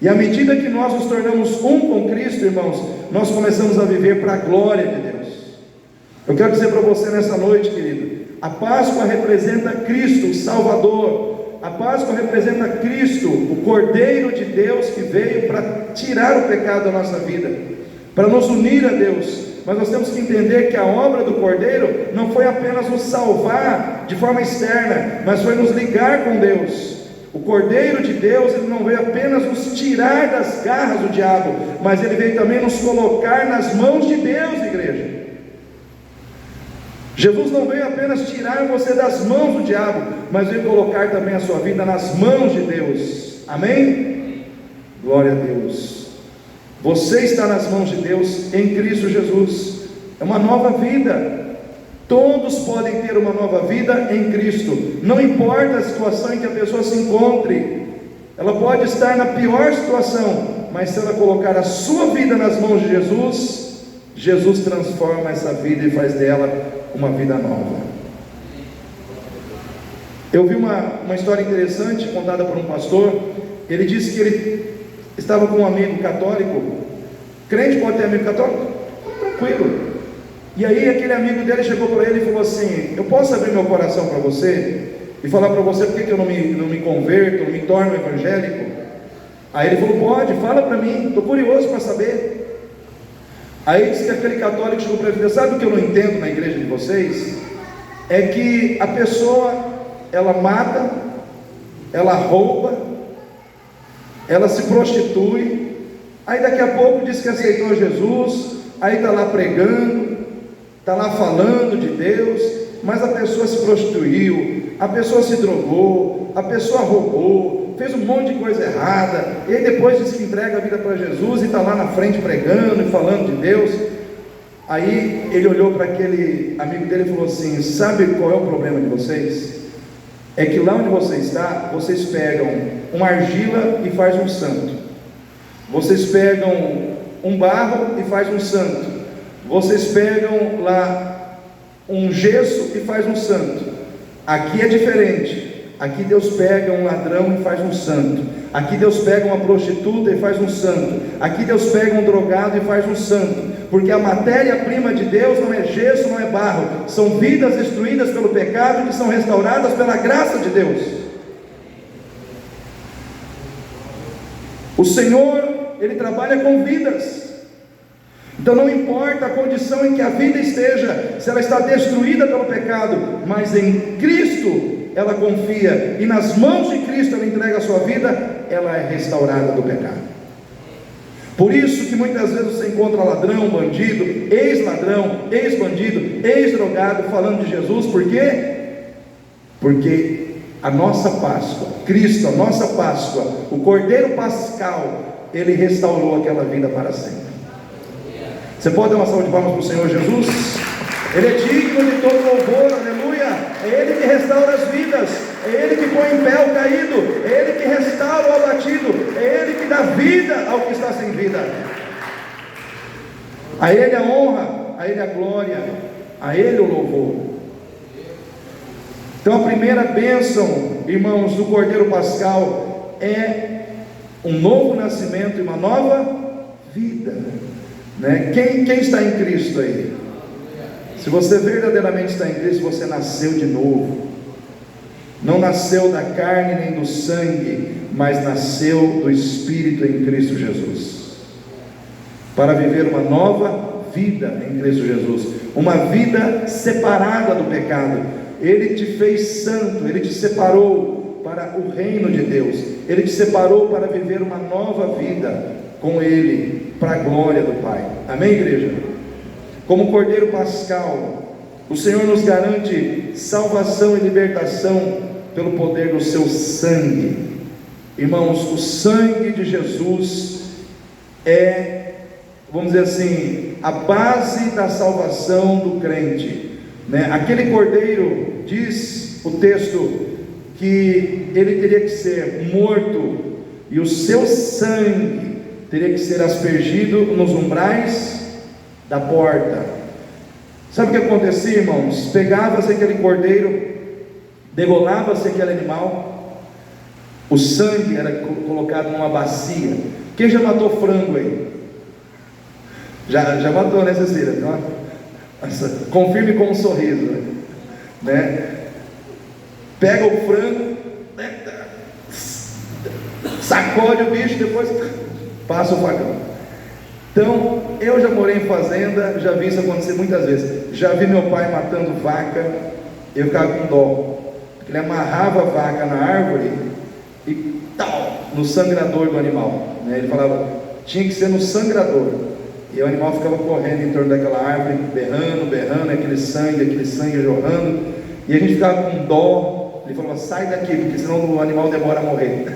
E à medida que nós nos tornamos um com Cristo, irmãos, nós começamos a viver para a glória de Deus. Eu quero dizer para você nessa noite, querido, a Páscoa representa Cristo, o Salvador. A Páscoa representa Cristo, o Cordeiro de Deus que veio para tirar o pecado da nossa vida, para nos unir a Deus. Mas nós temos que entender que a obra do Cordeiro não foi apenas nos salvar de forma externa, mas foi nos ligar com Deus. O Cordeiro de Deus, ele não veio apenas nos tirar das garras do diabo, mas ele veio também nos colocar nas mãos de Deus, igreja. Jesus não veio apenas tirar você das mãos do diabo, mas veio colocar também a sua vida nas mãos de Deus. Amém? Glória a Deus. Você está nas mãos de Deus em Cristo Jesus. É uma nova vida. Todos podem ter uma nova vida em Cristo. Não importa a situação em que a pessoa se encontre. Ela pode estar na pior situação, mas se ela colocar a sua vida nas mãos de Jesus, Jesus transforma essa vida e faz dela uma vida nova. Eu vi uma história interessante contada por um pastor. Ele disse que ele estava com um amigo católico. Crente pode ter amigo católico? Tranquilo. E aí aquele amigo dele chegou para ele e falou assim: eu posso abrir meu coração para você e falar para você porque que eu não me converto, não me torno evangélico? Aí ele falou: pode, fala para mim, estou curioso para saber. Aí disse que aquele católico chegou para ele e falou: sabe o que eu não entendo na igreja de vocês? É que a pessoa, ela mata, ela rouba, ela se prostitui, aí daqui a pouco diz que aceitou Jesus, aí está lá pregando, está lá falando de Deus, mas a pessoa se prostituiu, a pessoa se drogou, a pessoa roubou, fez um monte de coisa errada, e aí depois diz que entrega a vida para Jesus e está lá na frente pregando e falando de Deus. Aí ele olhou para aquele amigo dele e falou assim: sabe qual é o problema de vocês? É que lá onde você está, vocês pegam uma argila e faz um santo, vocês pegam um barro e faz um santo, vocês pegam lá um gesso e faz um santo. Aqui é diferente. Aqui Deus pega um ladrão e faz um santo. Aqui Deus pega uma prostituta e faz um santo. Aqui Deus pega um drogado e faz um santo. Porque a matéria-prima de Deus não é gesso, não é barro. São vidas destruídas pelo pecado que são restauradas pela graça de Deus. O Senhor, Ele trabalha com vidas. Então não importa a condição em que a vida esteja, se ela está destruída pelo pecado, mas em Cristo ela confia, e nas mãos de Cristo ela entrega a sua vida, ela é restaurada do pecado. Por isso que muitas vezes você encontra ladrão, bandido, ex-ladrão, ex-bandido, ex-drogado falando de Jesus. Por quê? Porque a nossa Páscoa, Cristo, a nossa Páscoa, o Cordeiro Pascal, Ele restaurou aquela vida para sempre. Você pode dar uma salva de palmas para o Senhor Jesus? Ele é digno de todo louvor, aleluia. É Ele que restaura as vidas, é Ele que põe em pé o caído, é Ele que restaura o abatido, é Ele que dá vida ao que está sem vida. A Ele a honra, a Ele a glória, a Ele o louvor. Então a primeira bênção, irmãos, do Cordeiro Pascal é um novo nascimento e uma nova vida, né? Quem está em Cristo aí? Se você verdadeiramente está em Cristo, você nasceu de novo. Não nasceu da carne nem do sangue, mas nasceu do Espírito em Cristo Jesus, para viver uma nova vida em Cristo Jesus, uma vida separada do pecado. Ele te fez santo, Ele te separou para o reino de Deus, Ele te separou para viver uma nova vida com Ele, para a glória do Pai. Amém, igreja? Como Cordeiro Pascal, o Senhor nos garante salvação e libertação pelo poder do seu sangue. Irmãos, o sangue de Jesus é, vamos dizer assim, a base da salvação do crente, né? Aquele cordeiro, diz o texto, que ele teria que ser morto e o seu sangue teria que ser aspergido nos umbrais da porta. Sabe o que acontecia, irmãos? Pegava-se aquele cordeiro, degolava-se aquele animal, o sangue era colocado numa bacia. Quem já matou frango aí? Já matou, né, Cecília? Então, confirme com um sorriso, né? Pega o frango, né? Sacode o bicho, depois passa o facão. Então, eu já morei em fazenda, já vi isso acontecer muitas vezes. Já vi meu pai matando vaca, eu ficava com dó, porque ele amarrava a vaca na árvore e tal, no sangrador do animal, né? Ele falava, tinha que ser no sangrador, e o animal ficava correndo em torno daquela árvore, berrando, aquele sangue jorrando, e a gente ficava com dó. Ele falava, sai daqui, porque senão o animal demora a morrer.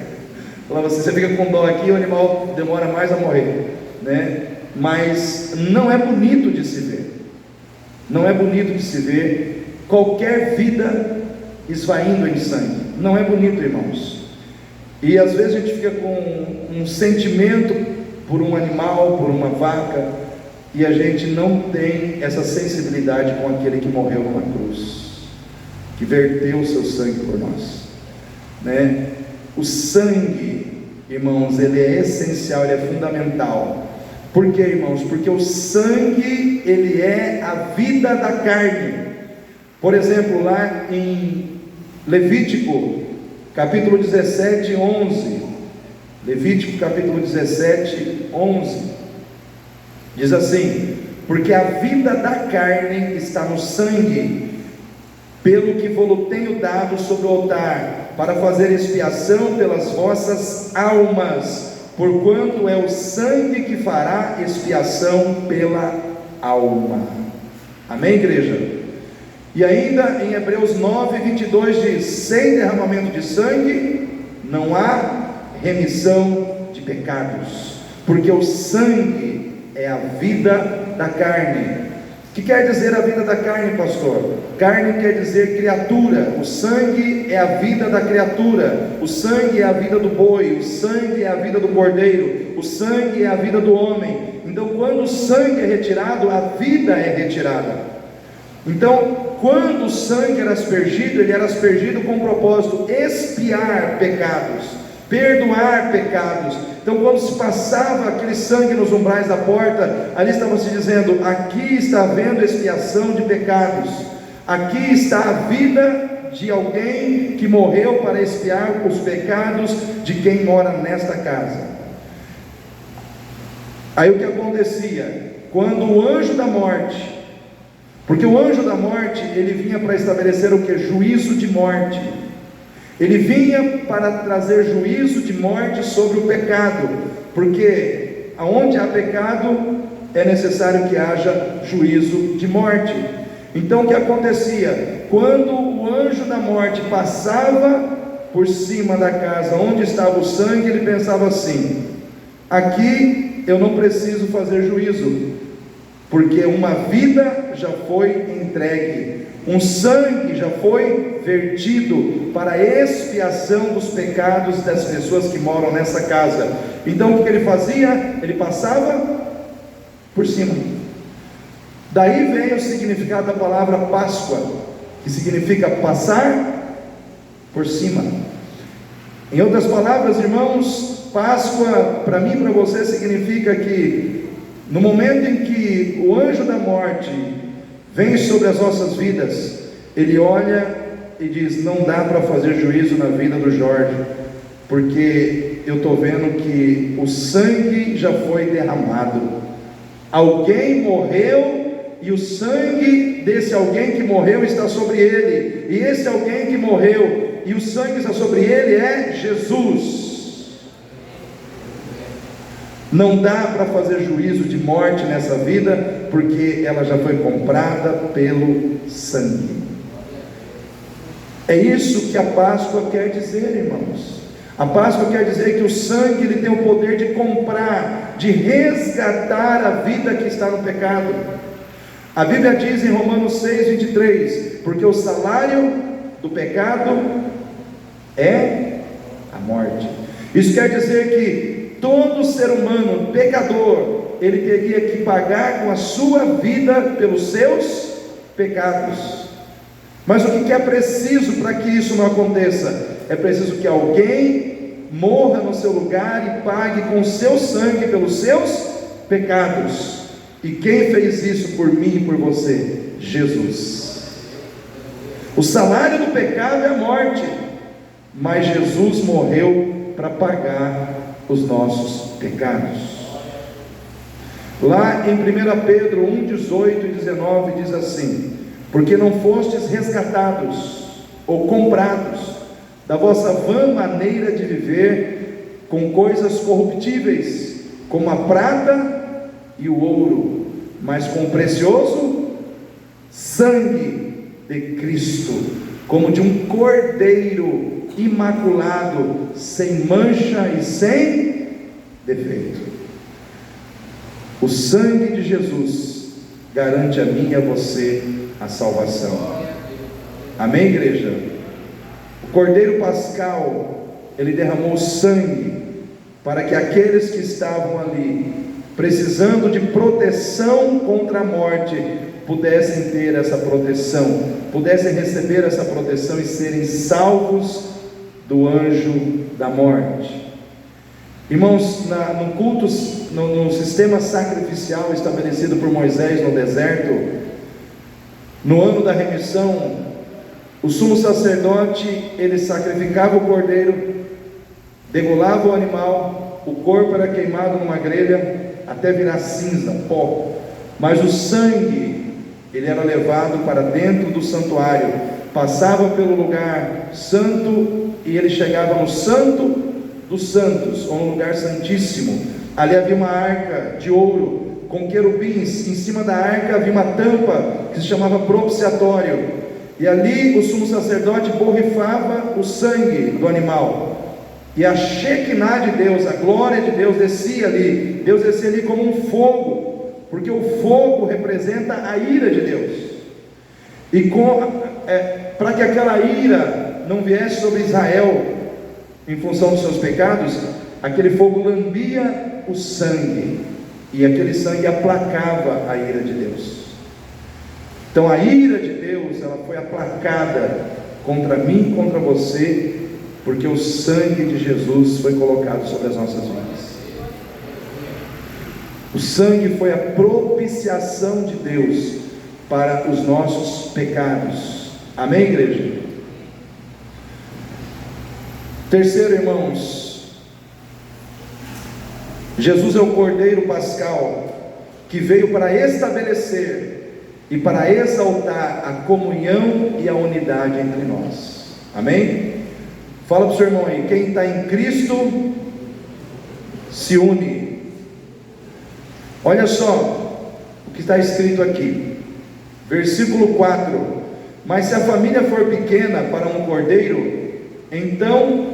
Falava assim, você fica com dó aqui, o animal demora mais a morrer, né? Mas não é bonito de se ver, não é bonito de se ver qualquer vida esvaindo em sangue, não é bonito, irmãos. E às vezes a gente fica com um sentimento por um animal, por uma vaca, e a gente não tem essa sensibilidade com aquele que morreu numa cruz, que verteu o seu sangue por nós, né? O sangue, irmãos, ele é essencial, ele é fundamental. Por quê, irmãos? Porque o sangue, ele é a vida da carne. Por exemplo, lá em Levítico, capítulo 17, 11, Levítico capítulo 17, 11, diz assim, porque a vida da carne está no sangue, pelo que vos tenho dado sobre o altar, para fazer expiação pelas vossas almas, porquanto é o sangue que fará expiação pela alma. Amém, igreja? E ainda em Hebreus 9, 22 diz, sem derramamento de sangue, não há remissão de pecados, porque o sangue é a vida da carne. O que quer dizer a vida da carne, pastor? Carne quer dizer criatura. O sangue é a vida da criatura. O sangue é a vida do boi. O sangue é a vida do cordeiro. O sangue é a vida do homem. Então, quando o sangue é retirado, a vida é retirada. Então, quando o sangue era aspergido, ele era aspergido com o propósito de expiar pecados, perdoar pecados. Então, quando se passava aquele sangue nos umbrais da porta, ali estava se dizendo, aqui está havendo expiação de pecados, aqui está a vida de alguém que morreu para expiar os pecados de quem mora nesta casa. Aí o que acontecia? Quando o anjo da morte, porque o anjo da morte, ele vinha para estabelecer o que? Juízo de morte. Ele vinha para trazer juízo de morte sobre o pecado, porque aonde há pecado, é necessário que haja juízo de morte. Então o que acontecia? Quando o anjo da morte passava por cima da casa onde estava o sangue, ele pensava assim: aqui eu não preciso fazer juízo, porque uma vida já foi entregue, um sangue já foi vertido para a expiação dos pecados das pessoas que moram nessa casa. Então o que ele fazia? Ele passava por cima. Daí vem o significado da palavra Páscoa, que significa passar por cima. Em outras palavras, irmãos, Páscoa para mim e para você significa que no momento em que o anjo da morte vem sobre as nossas vidas, ele olha e diz: não dá para fazer juízo na vida do Jorge, porque eu estou vendo que o sangue já foi derramado, alguém morreu, e o sangue desse alguém que morreu está sobre ele, e esse alguém que morreu e o sangue está sobre ele é Jesus. Não dá para fazer juízo de morte nessa vida, porque ela já foi comprada pelo sangue. É isso que a Páscoa quer dizer, irmãos. A Páscoa quer dizer que o sangue ele tem o poder de comprar, de resgatar a vida que está no pecado. A Bíblia diz em Romanos 6:23, porque o salário do pecado é a morte. Isso quer dizer que todo ser humano pecador, ele teria que pagar com a sua vida pelos seus pecados. Mas o que é preciso para que isso não aconteça? É preciso que alguém morra no seu lugar e pague com o seu sangue pelos seus pecados. E quem fez isso por mim e por você? Jesus. O salário do pecado é a morte, mas Jesus morreu para pagar os nossos pecados. Lá em 1 Pedro 1:18 e 19 diz assim: porque não fostes resgatados ou comprados da vossa vã maneira de viver com coisas corruptíveis, como a prata e o ouro, mas com o precioso sangue de Cristo, como de um cordeiro imaculado, sem mancha e sem defeito. O sangue de Jesus garante a mim e a você a salvação. Amém, igreja? O cordeiro pascal, ele derramou sangue para que aqueles que estavam ali precisando de proteção contra a morte pudessem ter essa proteção, pudessem receber essa proteção e serem salvos do anjo da morte. Irmãos, no culto, no sistema sacrificial estabelecido por Moisés no deserto, no ano da remissão, o sumo sacerdote, ele sacrificava o cordeiro, degolava o animal, o corpo era queimado numa grelha, até virar cinza, pó, mas o sangue, ele era levado para dentro do santuário, passava pelo lugar santo, e ele chegava no santo dos santos, ou no lugar santíssimo. Ali havia uma arca de ouro, com querubins, em cima da arca havia uma tampa, que se chamava propiciatório, e ali o sumo sacerdote borrifava o sangue do animal, e a Shekinah de Deus, a glória de Deus descia ali. Deus descia ali como um fogo, porque o fogo representa a ira de Deus, e para que aquela ira não viesse sobre Israel, em função dos seus pecados, aquele fogo lambia o sangue, e aquele sangue aplacava a ira de Deus. Então a ira de Deus, ela foi aplacada contra mim e contra você, porque o sangue de Jesus foi colocado sobre as nossas vidas. O sangue foi a propiciação de Deus para os nossos pecados. Amém, igreja? Terceiro, irmãos, Jesus é o Cordeiro Pascal, que veio para estabelecer e para exaltar a comunhão e a unidade entre nós. Amém? Fala para o seu irmão aí: quem está em Cristo se une. Olha só o que está escrito aqui, versículo 4: mas se a família for pequena para um cordeiro, então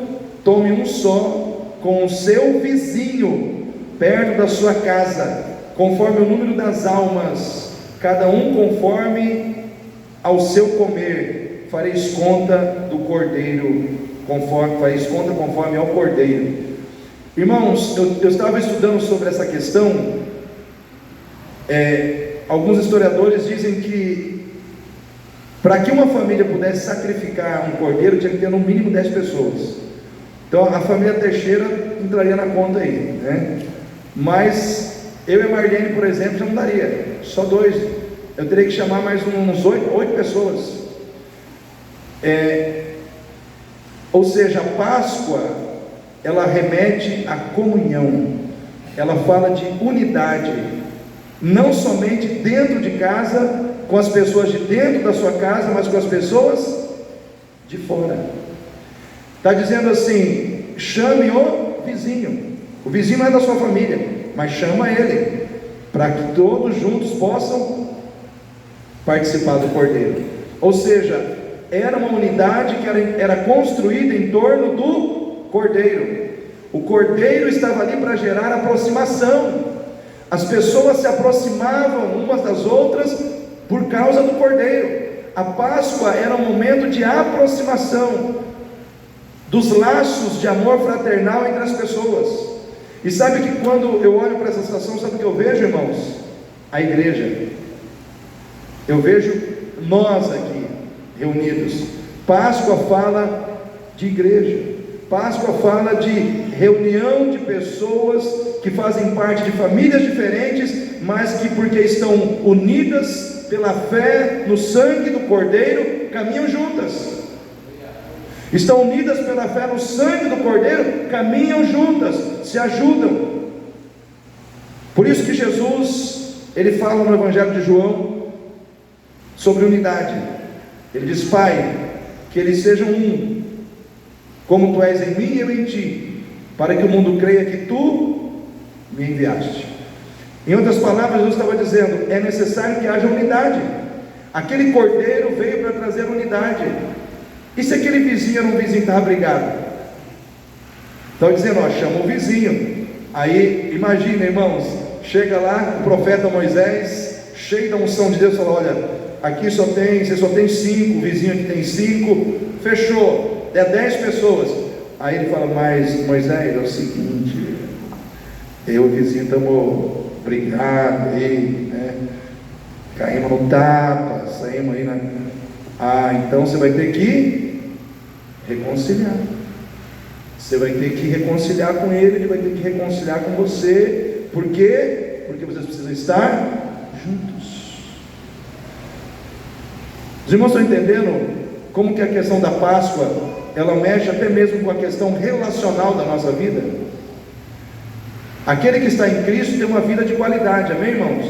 tome um só com o seu vizinho, perto da sua casa, conforme o número das almas, cada um conforme ao seu comer, fareis conta do cordeiro, conforme ao cordeiro. Irmãos, eu estava estudando sobre essa questão. Alguns historiadores dizem que para que uma família pudesse sacrificar um cordeiro, tinha que ter no mínimo 10 pessoas. Então a família Teixeira entraria na conta aí, né? Mas eu e a Marlene, por exemplo, já não daria, só 2. Eu teria que chamar mais uns 8 pessoas. Ou seja, a Páscoa, ela remete à comunhão, ela fala de unidade, não somente dentro de casa, com as pessoas de dentro da sua casa, mas com as pessoas de fora. Está dizendo assim: chame o vizinho. O vizinho não é da sua família, mas chama ele, para que todos juntos possam participar do cordeiro. Ou seja, era uma unidade que era construída em torno do cordeiro. O cordeiro estava ali para gerar aproximação. As pessoas se aproximavam umas das outras por causa do cordeiro. A Páscoa era um momento de aproximação dos laços de amor fraternal entre as pessoas. E sabe que quando eu olho para essa situação, sabe o que eu vejo, irmãos? A igreja. Eu vejo nós aqui reunidos. Páscoa fala de igreja. Páscoa fala de reunião de pessoas que fazem parte de famílias diferentes, mas que, porque estão unidas pela fé no sangue do Cordeiro, caminham juntas. Estão unidas pela fé no sangue do Cordeiro, caminham juntas, se ajudam. Por isso que Jesus, ele fala no Evangelho de João sobre unidade. Ele diz: Pai, que eles sejam um, como tu és em mim e eu em ti, para que o mundo creia que tu me enviaste. Em outras palavras, Jesus estava dizendo: é necessário que haja unidade. Aquele cordeiro veio para trazer unidade. E se aquele vizinho era um vizinho que estava brigado? Estão dizendo: ó, chama o vizinho. Aí, imagina, irmãos, chega lá o profeta Moisés, cheio da unção de Deus, fala: olha, aqui você só tem 5, o vizinho aqui tem 5, fechou, é 10 pessoas. Aí ele fala: mas Moisés, é o seguinte, eu e o vizinho estamos brigados aí, né? Caímos no tapa, saímos aí então você vai ter que reconciliar. Você vai ter que reconciliar com ele vai ter que reconciliar com você. Por quê? Porque vocês precisam estar juntos. Os irmãos estão entendendo como que a questão da Páscoa, ela mexe até mesmo com a questão relacional da nossa vida? Aquele que está em Cristo tem uma vida de qualidade, amém, irmãos?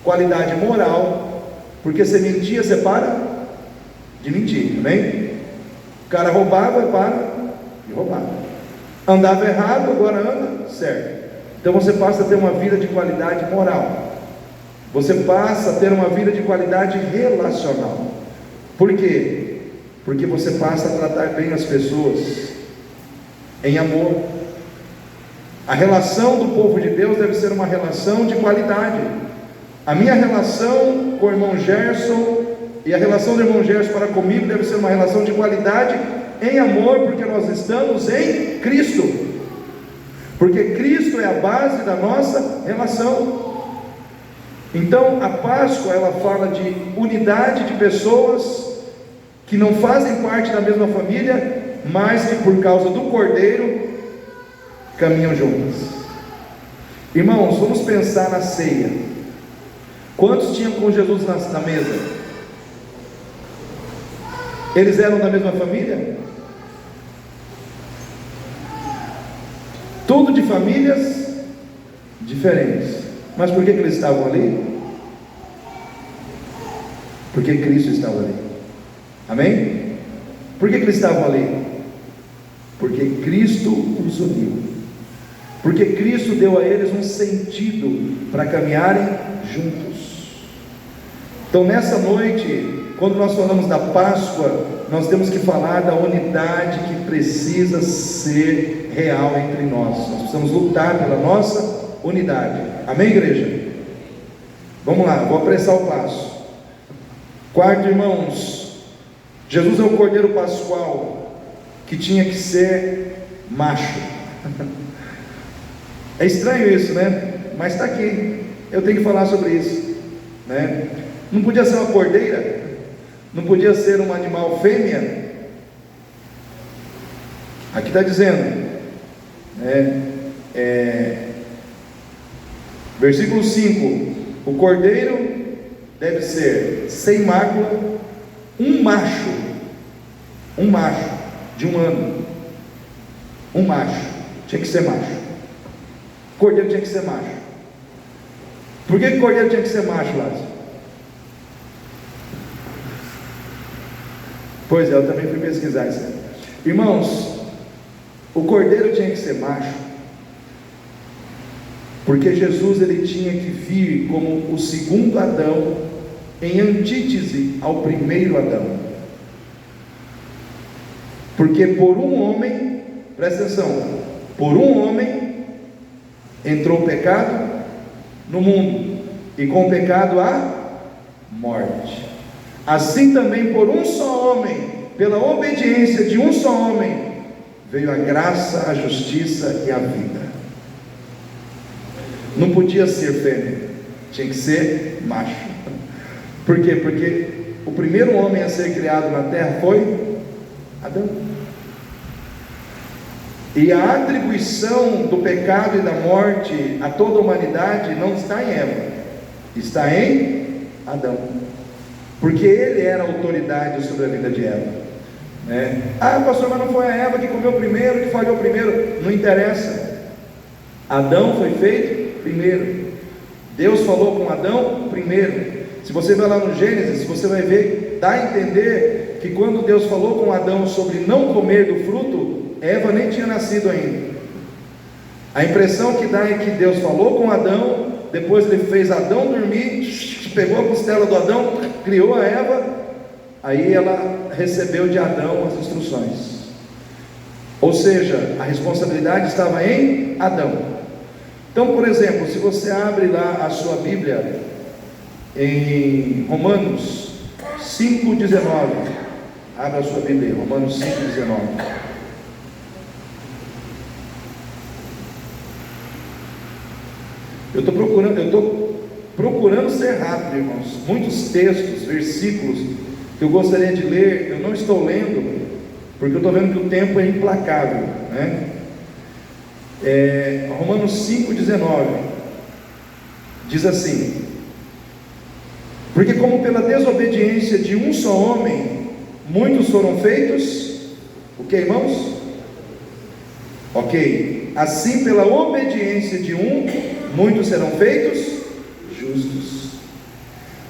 Qualidade moral, porque se mentia, você para de mentir, amém? O cara roubava, para de roubar. Andava errado, agora anda certo. Então você passa a ter uma vida de qualidade moral. Você passa a ter uma vida de qualidade relacional. Por quê? Porque você passa a tratar bem as pessoas em amor. A relação do povo de Deus deve ser uma relação de qualidade. A minha relação com o irmão Gerson e a relação do irmão Gerson para comigo deve ser uma relação de qualidade em amor, porque nós estamos em Cristo. Porque Cristo é a base da nossa relação. Então a Páscoa, ela fala de unidade de pessoas que não fazem parte da mesma família, mas que por causa do Cordeiro caminham juntas. Irmãos, vamos pensar na ceia. Quantos tinham com Jesus na mesa? Eles eram da mesma família? Tudo de famílias diferentes. Mas por que eles estavam ali? Porque Cristo estava ali. Amém? Por que eles estavam ali? Porque Cristo os uniu. porque Cristo deu a eles um sentido para caminharem juntos. Então nessa noite, quando nós falamos da Páscoa, nós temos que falar da unidade que precisa ser real entre nós. Nós precisamos lutar pela nossa unidade. Amém, igreja? Vamos lá, vou apressar o passo. Quarto, irmãos, Jesus é o Cordeiro Pascual que tinha que ser macho. É estranho isso, né? Mas está aqui, eu tenho que falar sobre isso, né? Não podia ser uma cordeira? Não podia ser um animal fêmea? Aqui está dizendo, versículo 5: o cordeiro deve ser sem mácula, um macho de 1 ano, um macho, tinha que ser macho. Cordeiro tinha que ser macho. Por que cordeiro tinha que ser macho, Lázaro? Pois é, eu também fui pesquisar isso. Irmãos, o cordeiro tinha que ser macho, porque Jesus ele tinha que vir como o segundo Adão, em antítese ao primeiro Adão. Porque por um homem, presta atenção, por um homem entrou o pecado no mundo, e com o pecado a morte. Assim também por um só homem, pela obediência de um só homem, veio a graça, a justiça e a vida. Não podia ser fêmea, tinha que ser macho. Por quê? Porque o primeiro homem a ser criado na terra foi Adão. E a atribuição do pecado e da morte a toda a humanidade não está em Eva, está em Adão, porque ele era a autoridade sobre a vida de Eva, né? Ah, pastor, mas não foi a Eva que comeu primeiro, que falhou primeiro? Não interessa. Adão foi feito primeiro. Deus falou com Adão primeiro. Se você vai lá no Gênesis, você vai ver, dá a entender que quando Deus falou com Adão sobre não comer do fruto, Eva nem tinha nascido ainda. A impressão que dá é que Deus falou com Adão, depois ele fez Adão dormir, pegou a costela do Adão, criou a Eva, aí ela recebeu de Adão as instruções. Ou seja, a responsabilidade estava em Adão. Então, por exemplo, se você abre lá a sua Bíblia em Romanos 5,19, abra a sua Bíblia, Romanos 5,19. Eu estou procurando ser rápido, irmãos. Muitos textos, versículos que eu gostaria de ler, eu não estou lendo, porque eu estou vendo que o tempo é implacável, né? Romanos 5,19 diz assim: porque como pela desobediência de um só homem muitos foram feitos, o que, irmãos? Ok, assim pela obediência de um muitos serão feitos justos.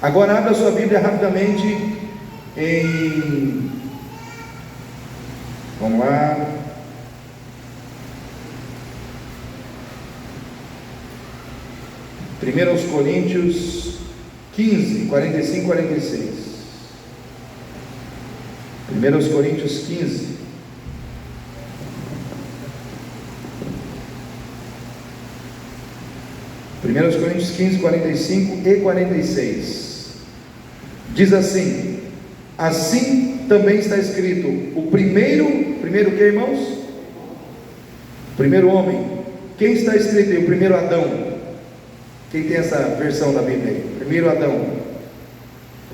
Agora abra a sua Bíblia rapidamente em, vamos lá, Primeiro aos Coríntios 15, 45 e 46. Primeiro aos Coríntios 15. Primeiro aos Coríntios 15, 45 e 46. Diz assim: assim também está escrito, o primeiro o que, irmãos? O primeiro homem. Quem está escrito aí? O primeiro Adão. Quem tem essa versão da Bíblia aí? Primeiro Adão.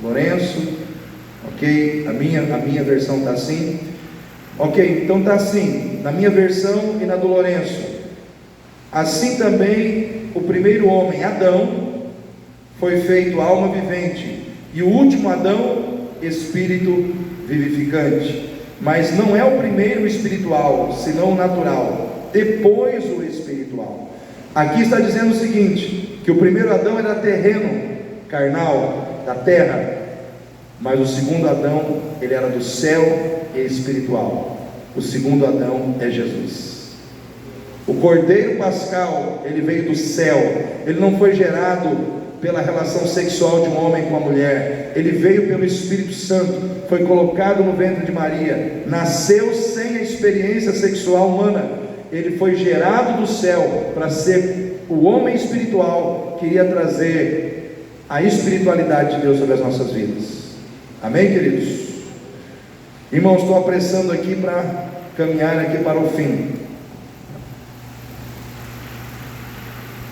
Lourenço. Ok, a minha versão está assim. Ok, então está assim, na minha versão e na do Lourenço. Assim também o primeiro homem, Adão, foi feito alma vivente, e o último Adão, espírito vivificante. Mas não é o primeiro o espiritual, senão o natural, depois o espiritual. Aqui está dizendo o seguinte, que o primeiro Adão era terreno, carnal, da terra, mas o segundo Adão, ele era do céu e espiritual. O segundo Adão é Jesus. O Cordeiro Pascal, ele veio do céu. Ele não foi gerado pela relação sexual de um homem com a mulher. Ele veio pelo Espírito Santo, foi colocado no ventre de Maria, nasceu sem a experiência sexual humana. Ele foi gerado do céu para ser o homem espiritual que iria trazer a espiritualidade de Deus sobre as nossas vidas. Amém, queridos? Irmãos, estou apressando aqui para caminhar aqui para o fim.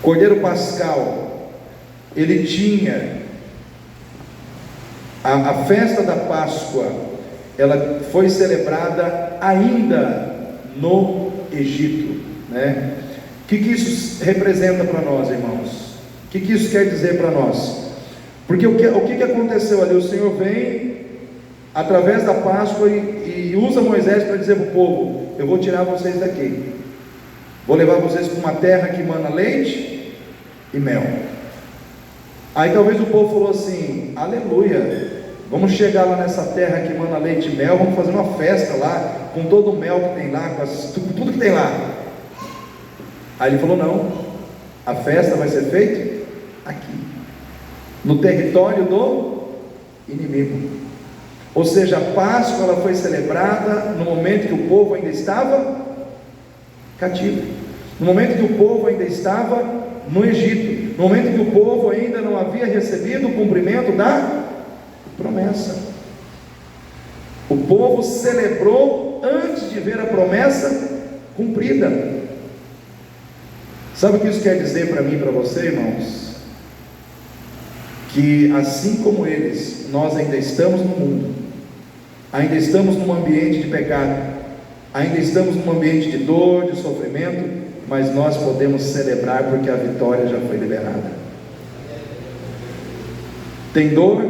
Cordeiro Pascal, ele tinha a festa da Páscoa, ela foi celebrada ainda no Egito, né? O que isso representa para nós, irmãos? O que isso quer dizer para nós? Porque o que aconteceu ali? O Senhor vem através da Páscoa e usa Moisés para dizer para o povo: eu vou tirar vocês daqui, vou levar vocês para uma terra que mana leite e mel. Aí talvez o povo falou assim: aleluia, vamos chegar lá nessa terra que mana leite e mel, vamos fazer uma festa lá, com todo o mel que tem lá, com tudo que tem lá. Aí ele falou: não, a festa vai ser feita aqui, no território do inimigo. Ou seja, a Páscoa ela foi celebrada no momento que o povo ainda estava cativo, no momento que o povo ainda estava no Egito, no momento que o povo ainda não havia recebido o cumprimento da promessa. O povo celebrou antes de ver a promessa cumprida. Sabe o que isso quer dizer para mim e para você, irmãos? Que assim como eles, nós ainda estamos no mundo, ainda estamos num ambiente de pecado, ainda estamos num ambiente de dor, de sofrimento, mas nós podemos celebrar porque a vitória já foi liberada. Tem dor,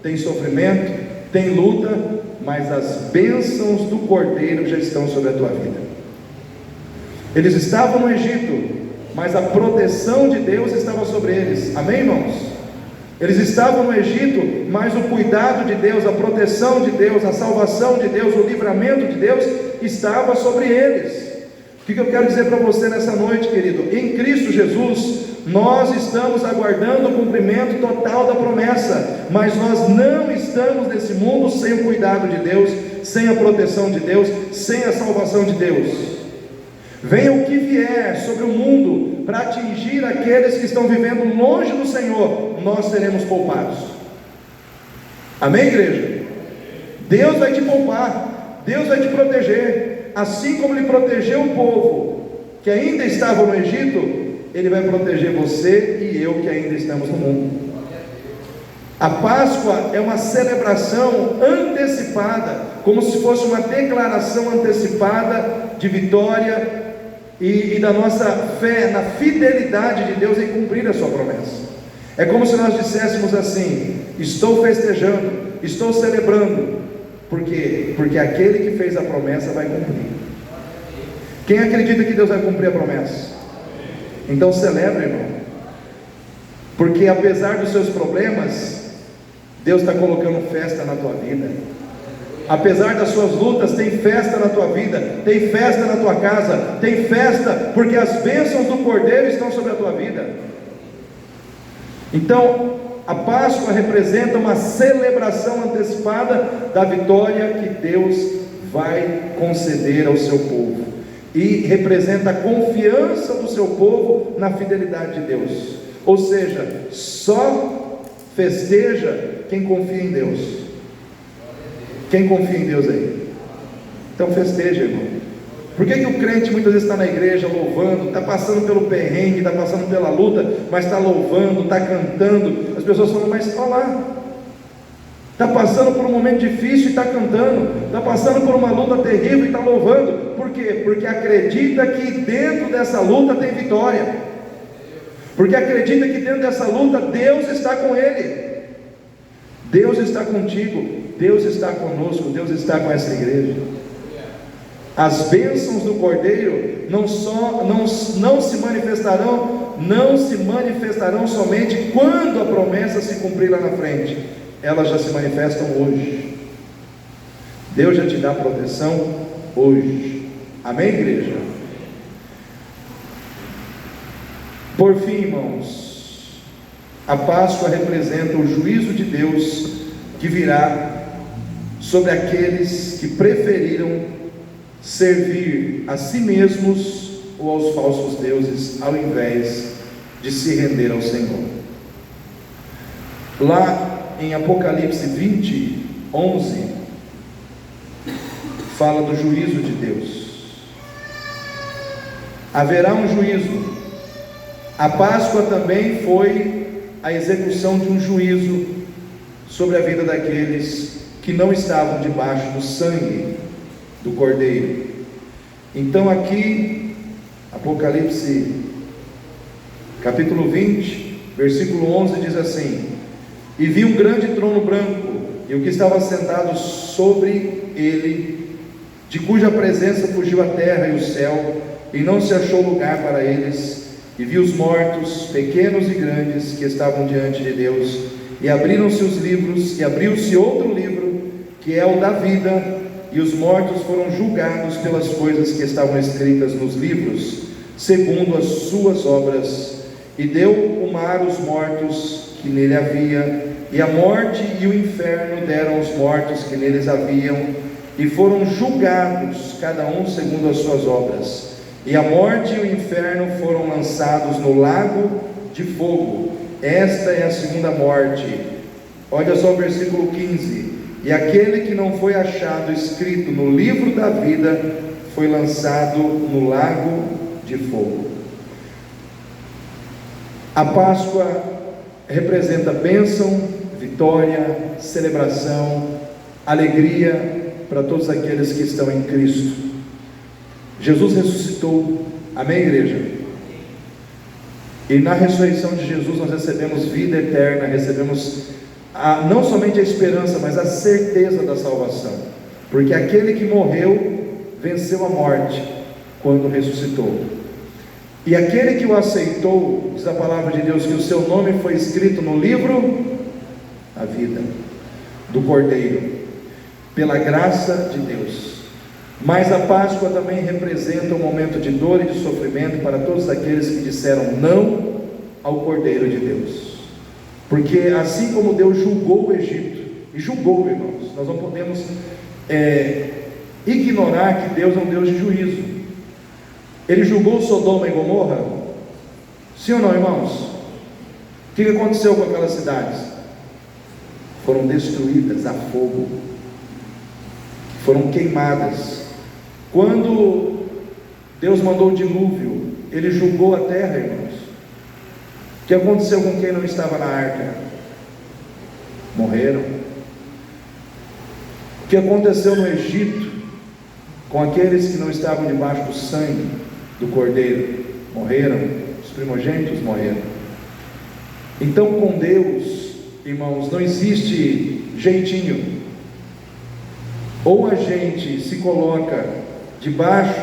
tem sofrimento, tem luta, mas as bênçãos do Cordeiro já estão sobre a tua vida. Eles estavam no Egito, mas a proteção de Deus estava sobre eles. Amém, irmãos? Eles estavam no Egito, mas o cuidado de Deus, a proteção de Deus, a salvação de Deus, o livramento de Deus estava sobre eles. O que eu quero dizer para você nessa noite, querido? Em Cristo Jesus, nós estamos aguardando o cumprimento total da promessa, mas nós não estamos nesse mundo sem o cuidado de Deus, sem a proteção de Deus, sem a salvação de Deus. Venha o que vier sobre o mundo para atingir aqueles que estão vivendo longe do Senhor, nós seremos poupados. Amém, igreja? Deus vai te poupar, Deus vai te proteger, assim como Ele protegeu o povo que ainda estava no Egito, Ele vai proteger você e eu que ainda estamos no mundo. A Páscoa é uma celebração antecipada, como se fosse uma declaração antecipada de vitória e da nossa fé na fidelidade de Deus em cumprir a sua promessa. É como se nós disséssemos assim: estou festejando, estou celebrando. Por quê? Porque aquele que fez a promessa vai cumprir. Quem acredita que Deus vai cumprir a promessa? Então celebre, irmão, porque apesar dos seus problemas, Deus está colocando festa na tua vida. Apesar das suas lutas, tem festa na tua vida, tem festa na tua casa, tem festa, porque as bênçãos do Cordeiro estão sobre a tua vida. Então, a Páscoa representa uma celebração antecipada da vitória que Deus vai conceder ao seu povo, e representa a confiança do seu povo na fidelidade de Deus. Ou seja, só festeja quem confia em Deus. Quem confia em Deus aí? Então festeja, irmão. Por que o crente muitas vezes está na igreja louvando, está passando pelo perrengue, está passando pela luta, mas está louvando, está cantando? As pessoas falam: mas olha lá, está passando por um momento difícil e está cantando, está passando por uma luta terrível e está louvando. Por quê? Porque acredita que dentro dessa luta tem vitória, porque acredita que dentro dessa luta Deus está com ele, Deus está contigo, Deus está conosco, Deus está com essa igreja. As bênçãos do Cordeiro não se manifestarão somente quando a promessa se cumprir lá na frente, elas já se manifestam hoje. Deus já te dá proteção hoje. Amém, igreja? Por fim, irmãos, a Páscoa representa o juízo de Deus que virá sobre aqueles que preferiram servir a si mesmos ou aos falsos deuses, ao invés de se render ao Senhor. Lá em Apocalipse 20, 11, fala do juízo de Deus. Haverá um juízo. A Páscoa também foi a execução de um juízo sobre a vida daqueles que não estavam debaixo do sangue do Cordeiro. Então aqui, Apocalipse capítulo 20, versículo 11 diz assim: e vi um grande trono branco, e o que estava sentado sobre ele, de cuja presença fugiu a terra e o céu, e não se achou lugar para eles. E vi os mortos, pequenos e grandes, que estavam diante de Deus, e abriram-se os livros, e abriu-se outro livro, que é o da vida, e os mortos foram julgados pelas coisas que estavam escritas nos livros, segundo as suas obras. E deu o mar os mortos que nele havia, e a morte e o inferno deram os mortos que neles haviam, e foram julgados, cada um segundo as suas obras. E a morte e o inferno foram lançados no lago de fogo. Esta é a segunda morte. Olha só o versículo 15: e aquele que não foi achado escrito no livro da vida foi lançado no lago de fogo. A Páscoa representa bênção, vitória, celebração, alegria para todos aqueles que estão em Cristo. Jesus ressuscitou, amém, igreja? E na ressurreição de Jesus nós recebemos vida eterna, recebemos não somente a esperança, mas a certeza da salvação, porque aquele que morreu venceu a morte quando ressuscitou, e aquele que o aceitou, diz a palavra de Deus, que o seu nome foi escrito no livro da vida do Cordeiro, pela graça de Deus. Mas a Páscoa também representa um momento de dor e de sofrimento para todos aqueles que disseram não ao Cordeiro de Deus, porque assim como Deus julgou o Egito, e julgou, irmãos, nós não podemos ignorar que Deus é um Deus de juízo. Ele julgou Sodoma e Gomorra? Sim ou não, irmãos? O que aconteceu com aquelas cidades? Foram destruídas a fogo, foram queimadas. Quando Deus mandou o dilúvio, Ele julgou a terra, irmãos. O que aconteceu com quem não estava na arca? Morreram. O que aconteceu no Egito com aqueles que não estavam debaixo do sangue do Cordeiro? Morreram. Os primogênitos morreram. Então, com Deus, irmãos, não existe jeitinho. Ou a gente se coloca debaixo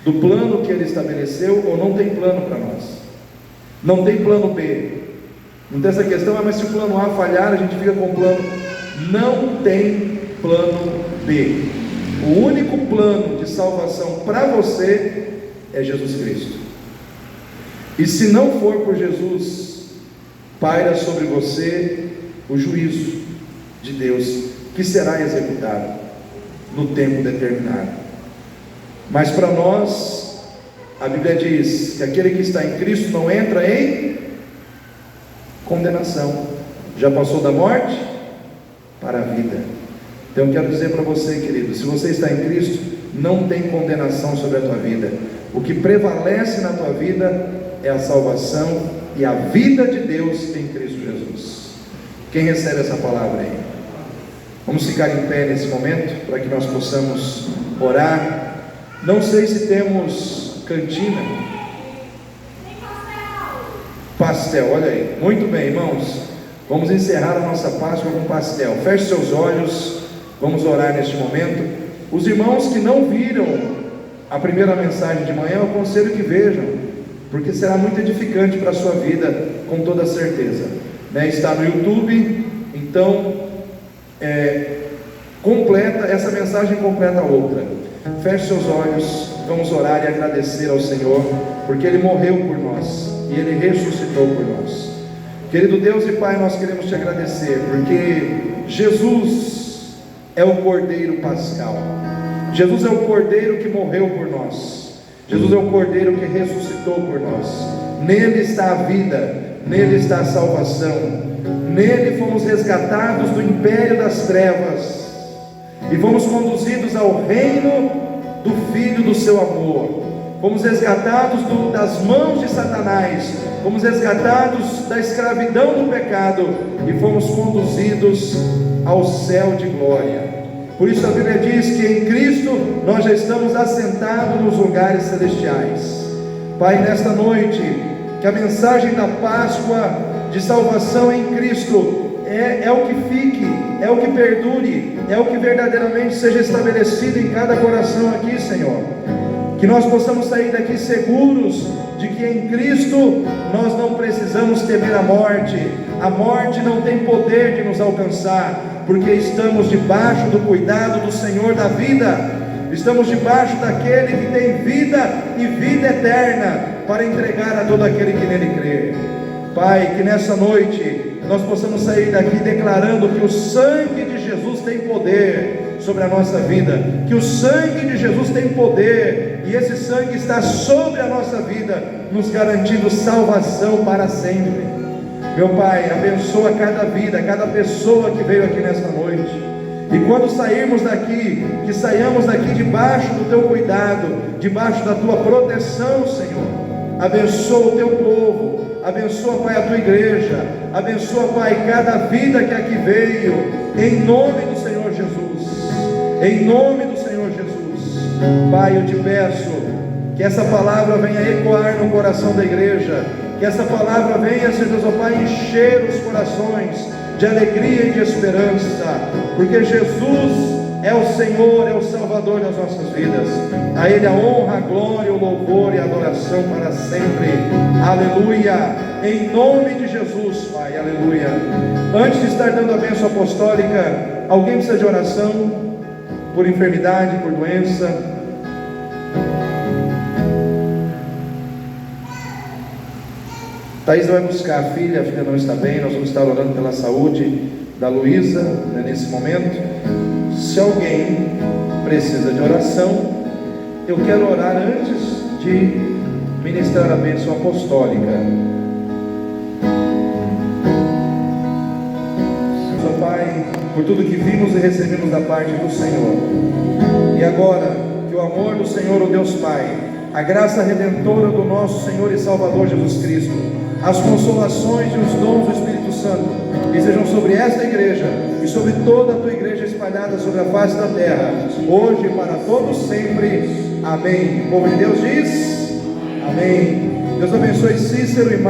do plano que Ele estabeleceu, ou não tem plano para nós. Não tem plano B. Não tem essa questão, mas se o plano A falhar, a gente fica com o plano. Não tem plano B. O único plano de salvação para você é Jesus Cristo. E se não for por Jesus, paira sobre você o juízo de Deus, que será executado no tempo determinado. Mas para nós, a Bíblia diz que aquele que está em Cristo não entra em condenação, já passou da morte para a vida. Então eu quero dizer para você, querido, se você está em Cristo, não tem condenação sobre a tua vida. O que prevalece na tua vida é a salvação e a vida de Deus em Cristo Jesus. Quem recebe essa palavra aí? Vamos ficar em pé nesse momento, para que nós possamos orar. Não sei se temos cantina. Pastel, olha aí. Muito bem, irmãos. Vamos encerrar a nossa Páscoa com pastel. Feche seus olhos. Vamos orar neste momento. Os irmãos que não viram a primeira mensagem de manhã, eu aconselho que vejam, porque será muito edificante para a sua vida, com toda certeza. Está no YouTube, então completa essa mensagem, completa a outra. Feche seus olhos, vamos orar e agradecer ao Senhor, porque Ele morreu por nós, e Ele ressuscitou por nós. Querido Deus e Pai, nós queremos te agradecer, porque Jesus é o Cordeiro Pascal. Jesus é o Cordeiro que morreu por nós. Jesus é o Cordeiro que ressuscitou por nós. Nele está a vida, nele está a salvação. Nele fomos resgatados do império das trevas e fomos conduzidos ao reino do Filho do seu amor. Fomos resgatados das mãos de Satanás, fomos resgatados da escravidão do pecado e fomos conduzidos ao céu de glória. Por isso a Bíblia diz que em Cristo nós já estamos assentados nos lugares celestiais. Pai, nesta noite, que a mensagem da Páscoa de salvação em Cristo é o que fique, é o que perdure, é o que verdadeiramente seja estabelecido em cada coração aqui, Senhor. Que nós possamos sair daqui seguros de que em Cristo nós não precisamos temer a morte não tem poder de nos alcançar, porque estamos debaixo do cuidado do Senhor da vida, estamos debaixo daquele que tem vida e vida eterna para entregar a todo aquele que nele crê. Pai, que nessa noite nós possamos sair daqui declarando que o sangue de Jesus tem poder sobre a nossa vida, que o sangue de Jesus tem poder, e esse sangue está sobre a nossa vida, nos garantindo salvação para sempre. Meu Pai, abençoa cada vida, cada pessoa que veio aqui nesta noite, e quando sairmos daqui, que saiamos daqui debaixo do Teu cuidado, debaixo da Tua proteção, Senhor. Abençoa o Teu povo, abençoa, Pai, a Tua igreja, abençoa, Pai, cada vida que aqui veio, em nome do Senhor Jesus, em nome do Senhor Jesus. Pai, eu te peço que essa palavra venha ecoar no coração da igreja, que essa palavra venha, Senhor Deus, ó Pai, encher os corações de alegria e de esperança, porque Jesus é o Senhor, é o Salvador das nossas vidas. A Ele a honra, a glória, o louvor e a adoração para sempre. Aleluia. Em nome de Jesus, Pai. Aleluia. Antes de estar dando a bênção apostólica, alguém precisa de oração por enfermidade, por doença? Thaís vai buscar a filha não está bem. Nós vamos estar orando pela saúde da Luísa, né, nesse momento. Se alguém precisa de oração, eu quero orar antes de ministrar a bênção apostólica. Senhor Pai, por tudo que vimos e recebemos da parte do Senhor, e agora que o amor do Senhor, o Deus Pai, a graça redentora do nosso Senhor e Salvador Jesus Cristo, as consolações e os dons do Espírito Santo estejam sobre esta igreja e sobre toda a tua igreja espalhada sobre a face da terra, hoje e para todos sempre. Amém. O povo de Deus diz amém. Deus abençoe Cícero e Marcos.